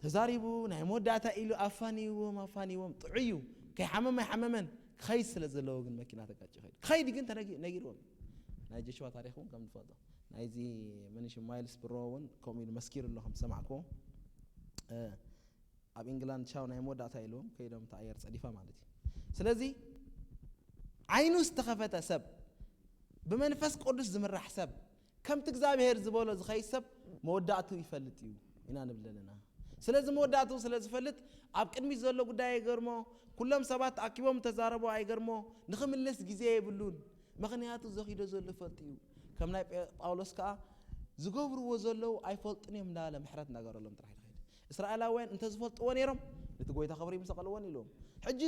A: ተዛሪቡ ናይ መወዳእታ ኢሉ ኣፋኒዎም ጥዑዩ ከይሓመመ ኣይሓመመን ክኸይድ ስለ ዘለዎ ግን መኪና ተጋጭ ክኸይድ ግን ነጊርዎም ናይ ጀሽዋ ታሪክ እውን ከም ንፈልጦ ናይዚ መንሽ ማይልስ ብሮ እውን ከምኡ ኢሉ መስኪር ኣሎ ከም ሰማዕክዎ ኣብ ኢንግላንድ ቻው ናይ መወዳእታ ኢልዎም ከይዶም ተኣየር ፀዲፋ ማለት እዩ ስለዚ ዓይኑ ዝተኸፈተ ሰብ ብመንፈስ ቅዱስ ዝምራሕ ሰብ ከምቲ እግዚአብሔር ዝበሎ ዝኸይድ ሰብ መወዳእቱ ይፈልጥ እዩ ኢና ንብለና ስለዚ መወዳእቱ ስለ ዝፈልጥ ኣብ ቅድሚት ዘሎ ጉዳይ አይገርሞ ኩሎም ሰባት ተኣኪቦም ተዛረቡ አይገርሞ ንኽምለስ ግዜ የብሉን ምክንያቱ ዘኺዶ ዘሎ ፈልጥ እዩ ከም ናይ ጳውሎስ ከዓ ዝገብርዎ ዘለው ኣይፈልጥን እዮም እንዳለ ምሕረት እናገረሎም ጥራሕ ይኸይድ እስራኤላውያን እንተ ዝፈልጥዎ ነይሮም ነቲ ጎይታ ክብሪ ይምሰቀልዎን ኢሎም ሕጂ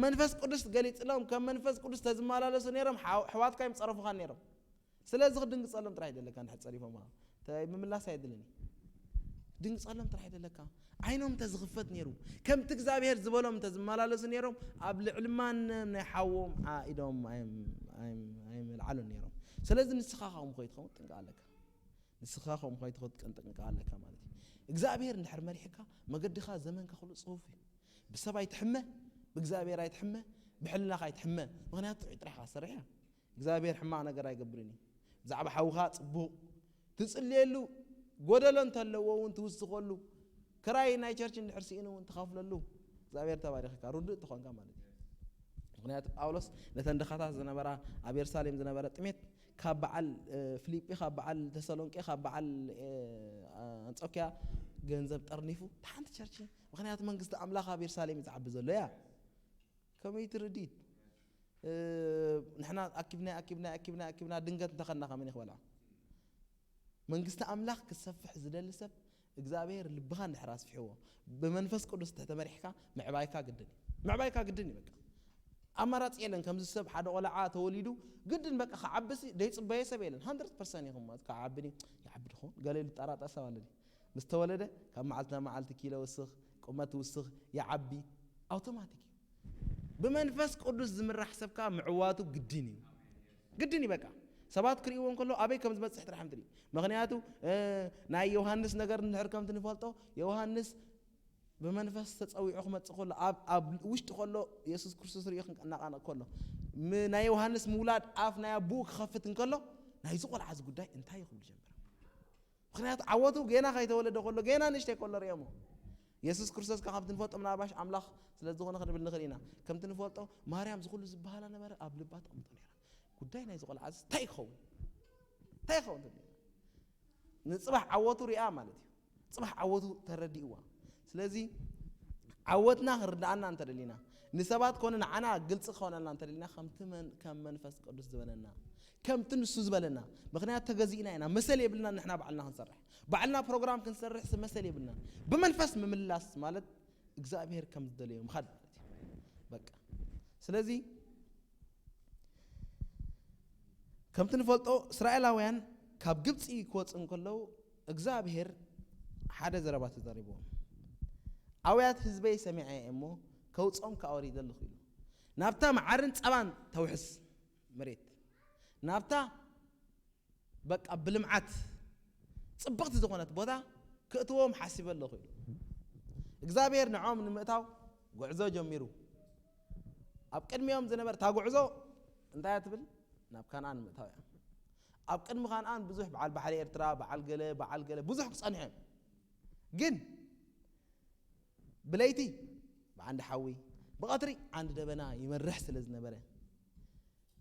A: መንፈስ ቅዱስ ገሊፅሎም ከም መንፈስ ቅዱስ ተዝመላለሱ ነይሮም ሕዋትካ ይምፀረፉኻ ነይሮም ስለዚ ክድንግፀሎም ጥራሕ ይደለካ ንድሕር ፀሪፎም ምምላስ ኣይድልኒ ድንግፀሎም ጥራሕ ይደለካ ዓይኖም ተዝኽፈት ነይሩ ከምቲ እግዚአብሔር ዝበሎም ተዝመላለሱ ነይሮም ኣብ ልዕልማን ናይ ሓዎም ኢዶም ኣይምልዓሉን ነይሮም ስለዚ ንስኻ ኸም ኮይትኸውን ጥንቃ ኣለካ ንስኻ ኸም ኮይትኸውን ጥንቃ ኣለካ ማለት እዩ እግዚአብሔር እንድሕር መሪሕካ መገድኻ ዘመንካ ኩሉ ጽሁፍ እዩ ብሰብ ኣይትሕመ ብእግዚአብሔር ኣይትሕመ ብሕልናኻ ኣይትሕመ ምክንያቱ ጥራሕኻ ሰሪሕ እግዚአብሔር ሕማቕ ነገር ኣይገብርን እዩ ብዛዕባ ሓውኻ ጽቡቕ ትጽልየሉ ጎደሎ እንተለዎ እውን ትውስኸሉ ክራይ ናይ ቸርች እንድሕር ሲኢኑ እውን ትኸፍለሉ እግዚአብሔር ተባሪኽካ ርዱእ ትኾንካ ማለት እዩ ምክንያቱ ጳውሎስ ነተን ድኻታት ዝነበራ ኣብ የሩሳሌም ዝነበረ ጥሜት ካብ በዓል ፊልጵ ካብ በዓል ተሰሎንቄ ካብ በዓል አንጾኪያ ገንዘብ ጠርኒፉ ታሓንቲ ቸርች ምክንያቱ መንግስቲ ኣምላኽ ኣብ የሩሳሌም ይዝዓቢ ዘሎ ያ ከመይ ትርዲድ ንሕና ኣኪብና ድንገት እንተኸድና ከመይ ይኽበልዓ መንግስቲ ኣምላኽ ክሰፍሕ ዝደሊ ሰብ እግዚአብሔር ልብኻ እንድሕር ኣስፊሕዎ ብመንፈስ ቅዱስ ተመሪሕካ ምዕባይካ ግድን እዩ በቃ ኣማራፂ የለን ከምዚ ሰብ ሓደ ቆልዓ ተወሊዱ ግድን በቃ ክዓብሲ ደይፅበየ ሰብ የለን 100% ይኹም ማለት ክዓብኒ ይዓቢ ድኾን ገለሉ ጣራጣ ሰብ ኣለኒ ምስ ተወለደ ካብ መዓልቲ ናብ መዓልቲ ኪሎ ውስኽ ቁመት ውስኽ ይዓቢ ኣውቶማቲክ እዩ ብመንፈስ ቅዱስ ዝምራሕ ሰብካ ምዕዋቱ ግድን እዩ በቃ ሰባት ክሪእዎን ከሎ ኣበይ ከም ዝመጽሕ ጥራሕም ትርኢ ምክንያቱ ናይ ዮሐንስ ነገር እንድሕር ከምቲ ንፈልጦ ዮሐንስ ብመንፈስ ተጸዊዑ ክመጽእ ከሎ ኣብ ውሽጢ ከሎ ኢየሱስ ክርስቶስ ሪኦ ክንቀናቃነቕ ከሎ ናይ ዮሐንስ ምውላድ ኣፍ ናይ ኣቡኡ ክኸፍት እንከሎ ናይዚ ቆልዓ ጉዳይ እንታይ ይኽብሉ ጀመረ ምክንያቱ ዓወቱ ገና ከይተወለደ ከሎ ገና ንእሽተይ ከሎ ሪኦሞ ኢየሱስ ክርስቶስ ከምቲ ንፈልጦ ምናልባሽ ኣምላኽ ስለ ዝኾነ ክንብል ንኽእል ኢና ከምቲ ንፈልጦ ማርያም ዝኹሉ ዝበሃላ ነበረ ኣብ ልባ ተቐምጦ ነይራ ጉዳይ ናይ ዝቆልዓ እንታይ ይኸውን ንፅባሕ ዓወቱ ሪኣ ማለት እዩ ፅባሕ ዓወቱ ተረዲእዋ ስለዚ ዓወትና ክርዳእና እንተደሊና ንሰባት ኮነ ንዓና ግልፂ ክኾነልና እንተደሊና ከም መንፈስ ቅዱስ ዝበለና ከምቲ ንሱ ዝበለና ምክንያቱ ተገዚእና ኢና መሰል የብልና ንሕና ባዕልና ክንሰርሕ ባዕልና ፕሮግራም ክንሰርሕ መሰል የብልና ብመንፈስ ምምላስ ማለት እግዚአብሔር ከም ዝደለዮ ምኻድ ማለት እዩ በቃ ስለዚ ከምቲ ንፈልጦ እስራኤላውያን ካብ ግብፂ ክወፅኡ እንከለዉ እግዚአብሔር ሓደ ዘረባ ተዛሪቦም ኣውያት ህዝበይ ሰሚዐ እሞ ከውፅኦም ካወሪደ ኣለኹ ኢሉ ናብታ መዓርን ፀባን ተውሕስ መሬት ናብታ በቃ ብልምዓት ጽብቕቲ ዝኾነት ቦታ ክእትዎም ሓሲበ ኣለኹ ኢሉ እግዚአብሔር ንዖም ንምእታው ጉዕዞ ጀሚሩ ኣብ ቅድሚኦም ዝነበረ ታ ጉዕዞ እንታይ ትብል ናብ ካናን ምእታው እያ ኣብ ቅድሚ ኻንኣን ብዙሕ በዓል ባሕሪ ኤርትራ በዓል ገለ ብዙሕ ክጸንሐም ግን ብለይቲ ብዓንዲ ሓዊ ብቐትሪ ዓንዲ ደበና ይመርሕ ስለ ዝነበረ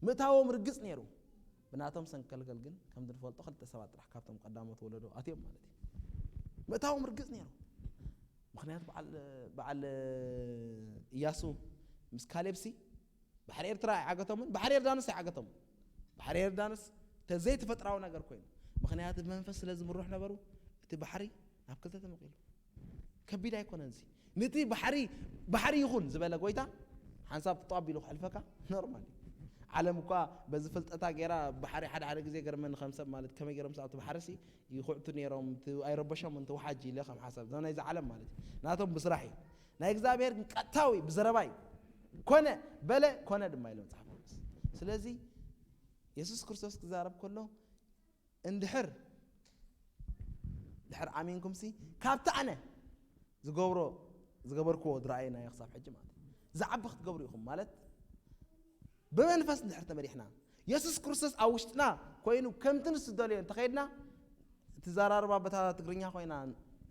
A: ምእታዎም ርግጽ ነይሩ ብናቶም ሰንከልከል ግን ከም ዝንፈልጦ ክልተ ሰባት ጥራሕ ካብቶም ቀዳሞት ወለዶ ኣትዮም ማለት እዩ ምእታዎም ርግጽ ነይሩ ምክንያቱ በዓል ኢያሱ ምስ ካሌብሲ ባሕሪ ኤርትራ ይዓገቶምን ባሕሪ ኤርዳኖስ ይዓገቶምን ባሕሪ ኤርዳኖስ ተዘይ ተፈጥራዊ ነገር ኮይኑ ምክንያቱ መንፈስ ስለ ዝምርሕ ነበሩ እቲ ባሕሪ ናብ ክልተ ተመቂሉ ከቢድ ኣይኮነን እዚ ነቲ ባሕሪ ይኹን ዝበለ ጎይታ ሓንሳብ ተጣቢሉ ክሕልፈካ ኖርማል ዓለም እኳ በዚ ፍልጠታ ገይራ ባሕሪ ሓደ ግዜ ገርመን ከምሰብ ማለት ከመይ ገይሮም ሰብቲ ባሕሪሲ ይኹዕቱ ነይሮም ኣይረበሾም እንተ ወሓጂ ኢለ ከም ሓሳብ ዘናይዚ ዓለም ማለት ናቶም ብስራሕ ናይ እግዚአብሔር ቀጥታዊ ብዘረባይ ኮነ በለ ኮነ ድማ ኢለ መጽሓፍ ቅዱስ ስለዚ ኢየሱስ ክርስቶስ ክዛረብ ከሎ እንድሕር ኣሚንኩም ሲ ካብቲ ኣነ ዝገበርክዎ ድራእየና ክሳብ ሕጂ ማለት ዝዓቢ ክትገብሩ ኢኹም ማለት بمنفس نحر تمريحنا يسوع كريستوس أوشتنا كوينو كم تنسدلين تخيلنا تزارار بابتها تقرنيها كوينا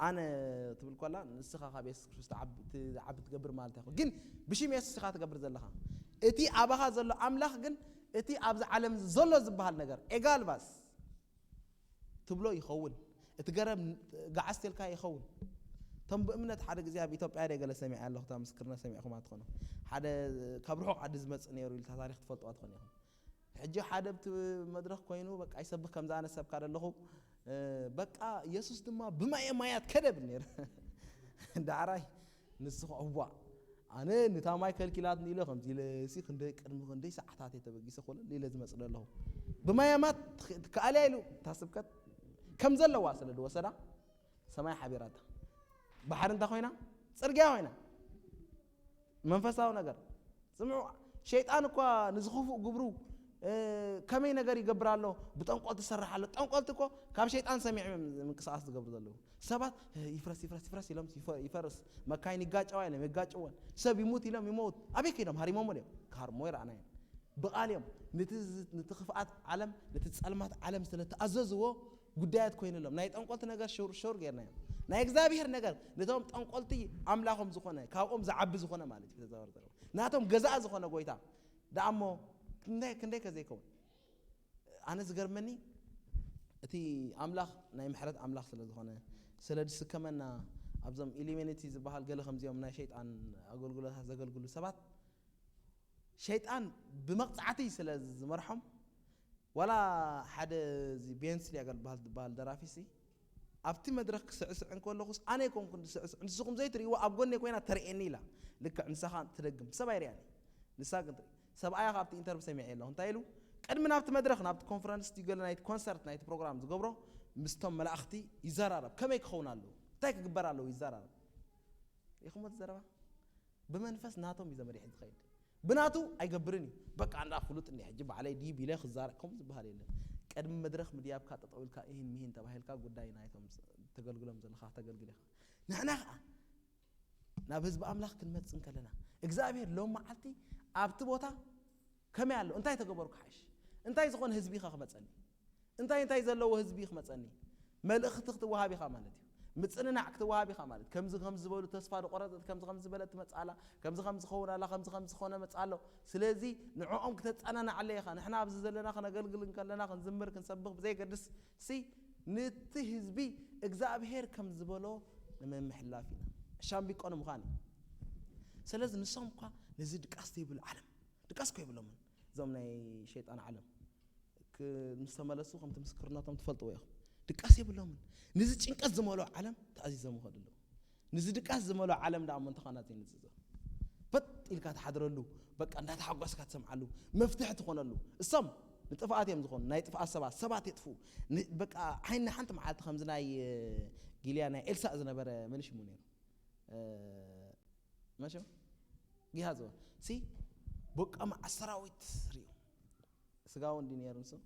A: أنا تقول كلا نسخة خبيس كريستوس عب تقبر مالته جن بشي ما يسخة تقبر زلها إتي أباها زل أملاخ جن إتي أبز عالم زل زبها النجار إقال بس تبلو يخون تجرب قعست الكاي يخون تم بأمنة حدا جزيها بيتوب عادي قال سمع الله تام مسكرنا سمع أخو ما تخونه حدا كبروح عاد زمت نيرو التاريخ تفلت أتخونه حجة حدا بمدرخ كوينو بق عيسبخ كم زانه سب كذا له بقى يسوع دما بما يمايات كذا بنير دعراي نسخ أبوا أنا نتاماي كالكيلات نيله خمسة لسي خندي ساعات يتبقي سخوله ليه لازم أسأل له بما يمات كأليلو تحسب كت كم زل واصل الوسرة سماي حبيراته بحر انت خوينا صرقيا خوينا منفساو نجر سمعوا شيطان እኮ ንዝخፉ ግብሩ ከመይ ነገር ይገብራሎ ብጠንቆል ተሰራሐሎ ጠንቆልት እኮ ካብ ሸይጣን ሰሚዕ ምንቅሳስ ዝገብሩ ዘለው ሰባት ይፍረስ ኢሎም ይፈርስ መካይን ይጋጨዋ ኢሎም ይጋጨውን ሰብ ይሙት ኢሎም ይሞት አበይ ከይዶም ሃሪሞም ወዲም ካርሞ ይራናይ በቃልዮም ንትኽፋት ዓለም ንትጸልማት ዓለም ስለተኣዘዝዎ ጉዳያት ኮይነሎም ናይ ጠንቆልት ነገር ሹር ገርናይ ናይ እግዚአብሔር ነገር ነቶም ጠንቆልቲ አምላኾም ዝኾነ ካብኦም ዝዓቢ ዝኾነ ማለት እዩ ተዛወርዘው ናቶም ገዛእ ዝኾነ ጎይታ ዳሞ ክንደይ ከዘይከውን ኣነ ዝገርመኒ እቲ አምላኽ ናይ ምሕረት አምላኽ ስለ ዝኾነ ስለ ድስከመና ኣብዞም ኢሊሚኒቲ ዝበሃል ገለ ከምዚኦም ናይ ሸይጣን ኣገልግሎታት ዘገልግሉ ሰባት ሸይጣን ብመቕጻዕቲ ስለ ዝመርሖም ወላ ሓደ ቢየንስሊ ያገልባል ደራፊሲ ኣብቲ መድረክ ክስዕስዕ እንከለኹስ ኣነ ይኮንኩ ንስዕስዕ ንስኹም ዘይትርእይዎ ኣብ ጎኔ ኮይና ተርእየኒ ኢላ ልክዕ ንስኻ ትደግም ሰብ ኣይርያኒ ንሳ ግን ሰብኣያ ካብቲ ኢንተርቪው ሰሚዐ ኣለኹ እንታይ ኢሉ ቅድሚ ናብቲ መድረክ ናብቲ ኮንፈረንስ ትገለ ናይቲ ኮንሰርት ናይቲ ፕሮግራም ዝገብሮ ምስቶም መላእኽቲ ይዘራረብ ከመይ ክኸውን ኣለዎ እንታይ ክግበር ኣለዎ ይዘራረብ ኢኹም ትዘረባ ብመንፈስ ናቶም እዩ ዘመሪሕ ዝኸይድ ብናቱ ኣይገብርን እዩ በቃ እንዳ ፍሉጥ እንዲ ሕጂ ባዕለይ ዲብ ኢለ ክዛረብ ከምኡ ዝበሃል የለን ቀድሚ መድረክ ምድያብካ ተጠውልካ ይህን ሚሂን ተባሂልካ ጉዳይ ናይቶም ተገልግሎም ዘለኻ ተገልግል ኢኻ ንሕና ከዓ ናብ ህዝቢ ኣምላኽ ክንመጽእ ከለና እግዚአብሔር ሎም መዓልቲ ኣብቲ ቦታ ከመይ ኣሎ እንታይ ተገበሩ ክሓሽ እንታይ ዝኾነ ህዝቢ ኢኻ ክመጸኒ እንታይ ዘለዎ ህዝቢ ክመጸኒ መልእኽቲ ክትወሃብ ኢኻ ማለት እዩ ምጽንናዕ ክትወሃብ ኢኻ ማለት ከምዚ ዝበሉ ተስፋ ደቆረፀት ከምዚ ዝበለት ትመጽኣላ ከምዚ ዝኸውናላ ከምዚ ዝኾነ መጽኣሎ ስለዚ ንዕኦም ክትጸናናዕ ኣለኻ ንሕና ኣብዚ ዘለና ክነገልግል ከለና ክንዝምር ክንሰብኽ ብዘይገድስ ሲ ነቲ ህዝቢ እግዚአብሔር ከም ዝበሎ ንምምሕላፍ ኢና ሻምቢቆን ምዃን ስለዚ ንሶም እኳ ነዚ ድቃስ ይብሉ ዓለም ድቃስ እኮ ይብሎም እዞም ናይ ሸይጣን ዓለም ምስተመለሱ ከምቲ ምስክርነቶም ትፈልጥዎ ኢኹም ድቃስ ይብሎም ነዚ ጭንቀት ዝመልኦ ዓለም ተኣዚዞም ይኸድሉ ነዚ ድቃስ ዝመልኦ ዓለም ዳ መንተኻናት ይንጽዞ በጥ ኢልካ ተሓድረሉ በቃ እንዳተሓጓስካ ትሰምዓሉ መፍትሒ ትኾነሉ እሶም ንጥፍኣት እዮም ዝኾኑ ናይ ጥፍኣት ሰባት ይጥፉ በቃ ዓይና ሓንቲ መዓልቲ ከምዚ ናይ ጊልያ ናይ ኤልሳዕ ዝነበረ መን ሽሙ ነይሩ ماشي جهازه سي بقى مع السراويت ريو سقاون دينير نسو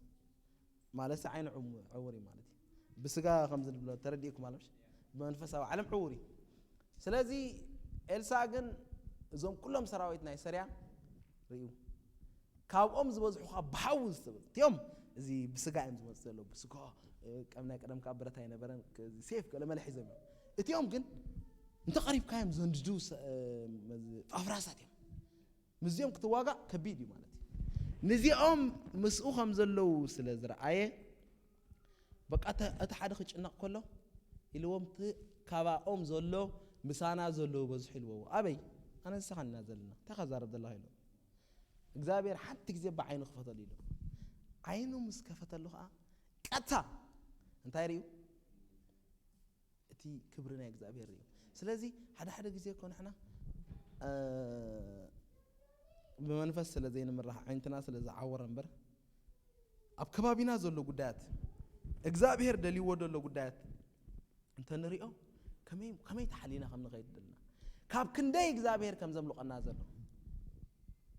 A: مالس عين عوري مالتي بسقا خمس بلا ترديكم مالش بمنفسه عالم عوري سلازي إلساقن زوم كلهم سراويت ناي سريع ريو كابهم زبزحوا بحوز تيوم زي بسقا يمزمص له بسقا قمنا قدم كبرتاي نبرن سيف قال ملح يزم اتيوم ግን انت قريب كايم زندجوس افراسات مزيوم كتواقع كبيدي مالتي نزيهم مسؤو خم زلو سلازرعايه بقى اتحاد خጭنق كله يلوم كاباهم زلو مسانا زلو بزح يلو ابي انا سخنا زلنا تخزارب الله يلو እግዚአብሔር حتى ጊዜ بعينه خفتل يلو عينه مسكفتل له قتا እንታይ ሪዩ እቲ ክብርና እግዚአብሔር ሪዩ ስለዚህ ሓደ ጊዜ ኮን احنا በመንፈስ ስለዘይን ምራህ አይንተና ስለዛ አወረ ነበር አብ ከባቢና ዘሎ ጉዳያት እግዚአብሔር ደሊዎ ደሎ ጉዳያት እንተ ንሪኦ ከመይ ተሐሊና ከም ንኸይድልና ካብ ክንደይ እግዚአብሔር ከም ዘምልቀና ዘሎ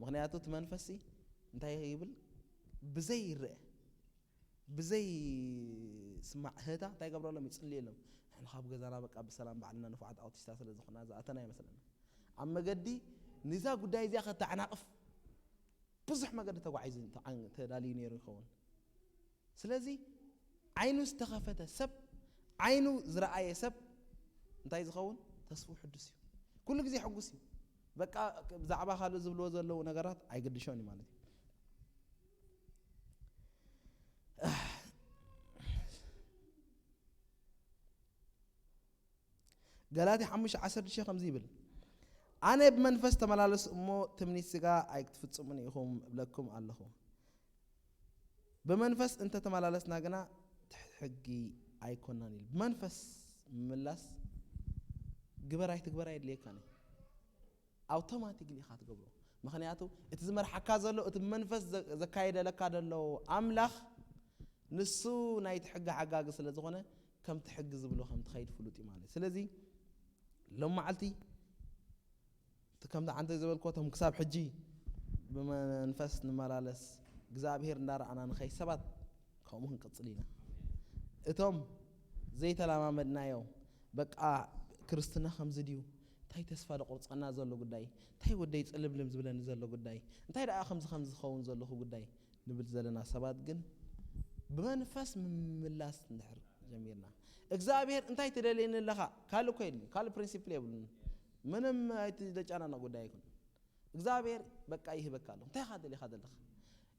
A: ምክንያቱ ተመንፈሲ እንታይ ይብል ብዘይ ይርአ ብዘይ ስማዕ ህታ እንታይ ገብረሎም ይጽልየሎም احنا ካብ ገዛና በቃ በሰላም ባዕልና ንፋዓት አውቲስታ ስለዝኾና ዘአተና ይመስለና ኣብ መገዲ ንዛ ጉዳይ እዚኣ ከተዓናቅፍ ብዙሕ መገዲ ተጓዒዙ ተዳልዩ ነይሩ ይኸውን ስለዚ ዓይኑ ዝተኸፈተ ሰብ ዓይኑ ዝረአየ ሰብ እንታይ ዝኸውን ተስፉ ሕዱስ እዩ ኩሉ ግዜ ሕጉስ እዩ በቃ ብዛዕባ ካልእ ዝብልዎ ዘለዉ ነገራት ኣይገድሾን ማለት እዩ ገላትያ 5:16 ከምዚ ይብል أنا بمنفس تملالس أمو تمني سجا أيك تفتسمني هم لكم الله بمنفس أنت تملالس ناقنا تحقي أيكوناني بمنفس ملاس جبراي اللي كاني أوتوماتيكلي خات قبله ما خنياتو إتزمر حكازلو إتمنفس زكايدة لكادلو أملاخ نسو نايت حقا سلزغنا كم تحق زبلو خم تخيد فلوتي مالي سلزي لما علتي كم ده عندك زبل كوتهم كساب حجي بمنفس نمالالس እግዚአብሔር እንዳራአና ንኸይ ሰባት ከምኡን ቀጽሊና እቶም ዘይተላማመድናዮ በቃ ክርስትና ከምዝድዩ እንታይ ተስፋ ለቆርጽና ዘሎ ጉዳይ እንታይ ወደይ ጽልብልም ዝብለን ዘሎ ጉዳይ እንታይ ደኣ ከምዝ ዝኸውን ዘለኹ ጉዳይ ንብል ዘለና ሰባት ግን ብመንፈስ ምምላስ እንድሕር ጀሚርና እግዚአብሔር እንታይ ትደልየኒ ለኻ ካልእ ኮይል ካልእ ፕሪንሲፕል የብሉን ምንም አይተጫናና ጉዳይ ይኩን እግዚአብሔር በቃ ይህበካለሁ እንታይ ኻደል ይኻደልህ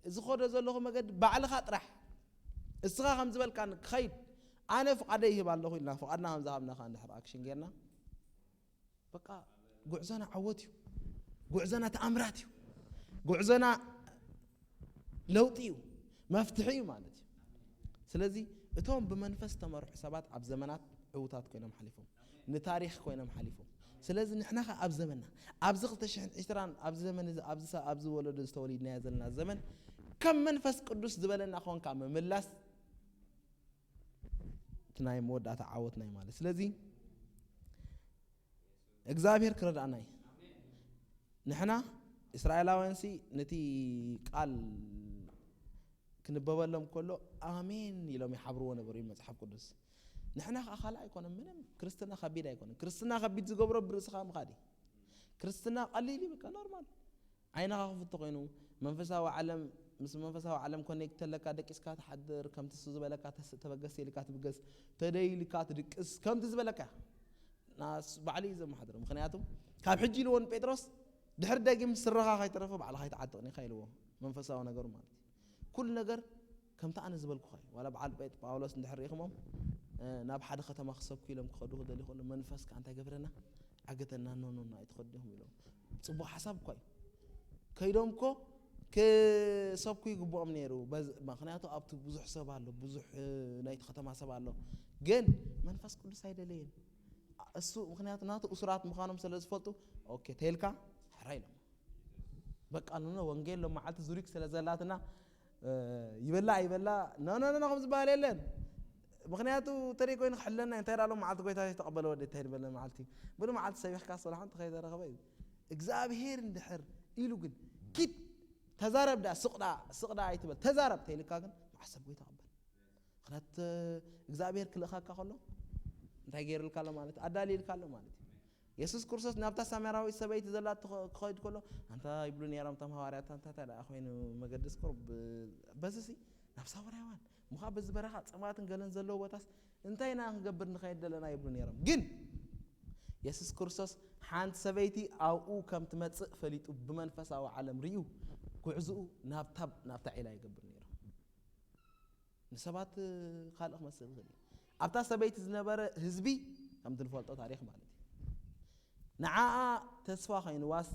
A: እዚ ኾደ ዘለኹ መገድ ባዕልኻ ጥራሕ እስኻ ከም ዝበልካን ክኸይድ ኣነ ፍቃደ ይህባለኹ ኢልና ፍቃድና ከም ዝሃብናኻ እንድሕር ኣክሽን ጌርና በቃ ጉዕዞና ዓወት እዩ ጉዕዞና ተኣምራት እዩ ጉዕዞና ለውጢ እዩ መፍትሒ እዩ ማለት እዩ ስለዚ እቶም ብመንፈስ ተመርሑ ሰባት ኣብ ዘመናት ዕውታት ኮይኖም ሓሊፎም ንታሪኽ ኮይኖም ሓሊፎም ስለዚ ንሕና ኣብ ዘመንና ኣብዚ 2020 ኣብ ዘመን ኣብዚ ወለዶ ዝተወሊድና ዘለና ዘመን ከም መንፈስ ቅዱስ ዝበለና ኾንካ መምላስ ትናይ መወዳእታ ዓወትና እዩ ማለት ስለዚ እግዚአብሔር ክረዳእና እዩ ንሕና እስራኤላውያንሲ ነቲ ቃል ክንበበሎም ከሎ ኣሜን ኢሎም ይሓብርዎ ነበሩ እዩ መጽሓፍ ቅዱስ ንሕና ካላ ኣይኮነም ምንም ክርስትና ከቢድ ኣይኮነም ክርስትና ከቢድ ዝገብሮ ብርእስኻ ምኻዲ ክርስትና ቀሊል በቃ ኖርማል ዓይንኻ ክፍቲ ኮይኑ መንፈሳዊ ዓለም ምስ መንፈሳዊ ዓለም ኮኔክት ተለካ ደቂስካ ተሓድር ከምቲ ዝበለካ ተበገስ ኢልካ ትብገስ ተደይልካ ትድቅስ ከምቲ ዝበለካ ናስ ባዕሊ ዘመሓድር ምክንያቱ ካብ ሕጂ ልዎን ጴጥሮስ ድሕር ደጊም ስረኻ ከይተረፈ ባዕልኻ ይተዓጥቕኒ ኢልዎ መንፈሳዊ ነገሩ ማለት ኩሉ ነገር ከምቲ ኣነ ዝበልኩ ዋላ በዓል ጳውሎስ እንድሕር ኢኹሞም ናብ ሓደ ከተማ ክሰብኩ ኢሎም ክኸዱ ክደሊ ከሎ መንፈስ ከ እንታይ ገብረና ዓገተና ኖኖና ኣይትኸድኹም ኢሎም ጽቡቕ ሓሳብ እኳ እዩ ከይዶም እኮ ክሰብኩ ይግብኦም ነይሩ ምክንያቱ ኣብቲ ብዙሕ ሰብ ኣሎ ብዙሕ ናይቲ ከተማ ሰብ ኣሎ ግን መንፈስ ቅዱስ ኣይደለየን እሱ ምክንያቱ ናቱ እሱራት ምዃኖም ስለ ዝፈልጡ ኦኬ ተልካ ሕራ ኢሎም በቃ ንኖ ወንጌል ሎመዓልቲ ዙሪክ ስለ ዘላትና ይበላ ኣይበላ ኖ ከም ዝበሃል የለን ምክንያቱ ተሪይ ኮይኑ ክሕለና እንታይ ዳሎም መዓልቲ ጎይታ ተቐበለ ወደ እንታይ ንበለ መዓልቲ ብሉ መዓልቲ ሰቢሕካ ሰላሓን ተኸይተረኸበ እዩ እግዚአብሔር እንድሕር ኢሉ ግን ኪድ ተዛረብ ዳ ስቕዳ ኣይትበል ተዛረብ ተይልካ ግን ማሕሰብ ጎይታ ቀበል ምክንያቱ እግዚአብሔር ክልእኻካ ከሎ እንታይ ገይሩልካ ኣሎ ማለት ኣዳሊልካ ኣሎ ማለት እዩ ኢየሱስ ክርስቶስ ናብታ ሳማራዊት ሰበይቲ ዘላ ክኸይድ ከሎ አንታ ይብሉ ነይሮም እቶም ሃዋርያት አንታ ታዲያ ኮይኑ መገድስ ቁርብ በዝሲ نفس هورايوان مخابز برخات صماتن قالن زلو بوتاس انتينا نقبر نخيد دلنا يبلو نيرم جن يسوس كريستوس حانت سبيتي او كم تمص فليطو بمنفساو عالم ريو كعزو نابتا عيلا يقبر نيرم نسبات خالق مسل غلي ابتا سبيت زنبر حزبي كم تنفلطو تاريخ مالتي نعا تسوا خينواس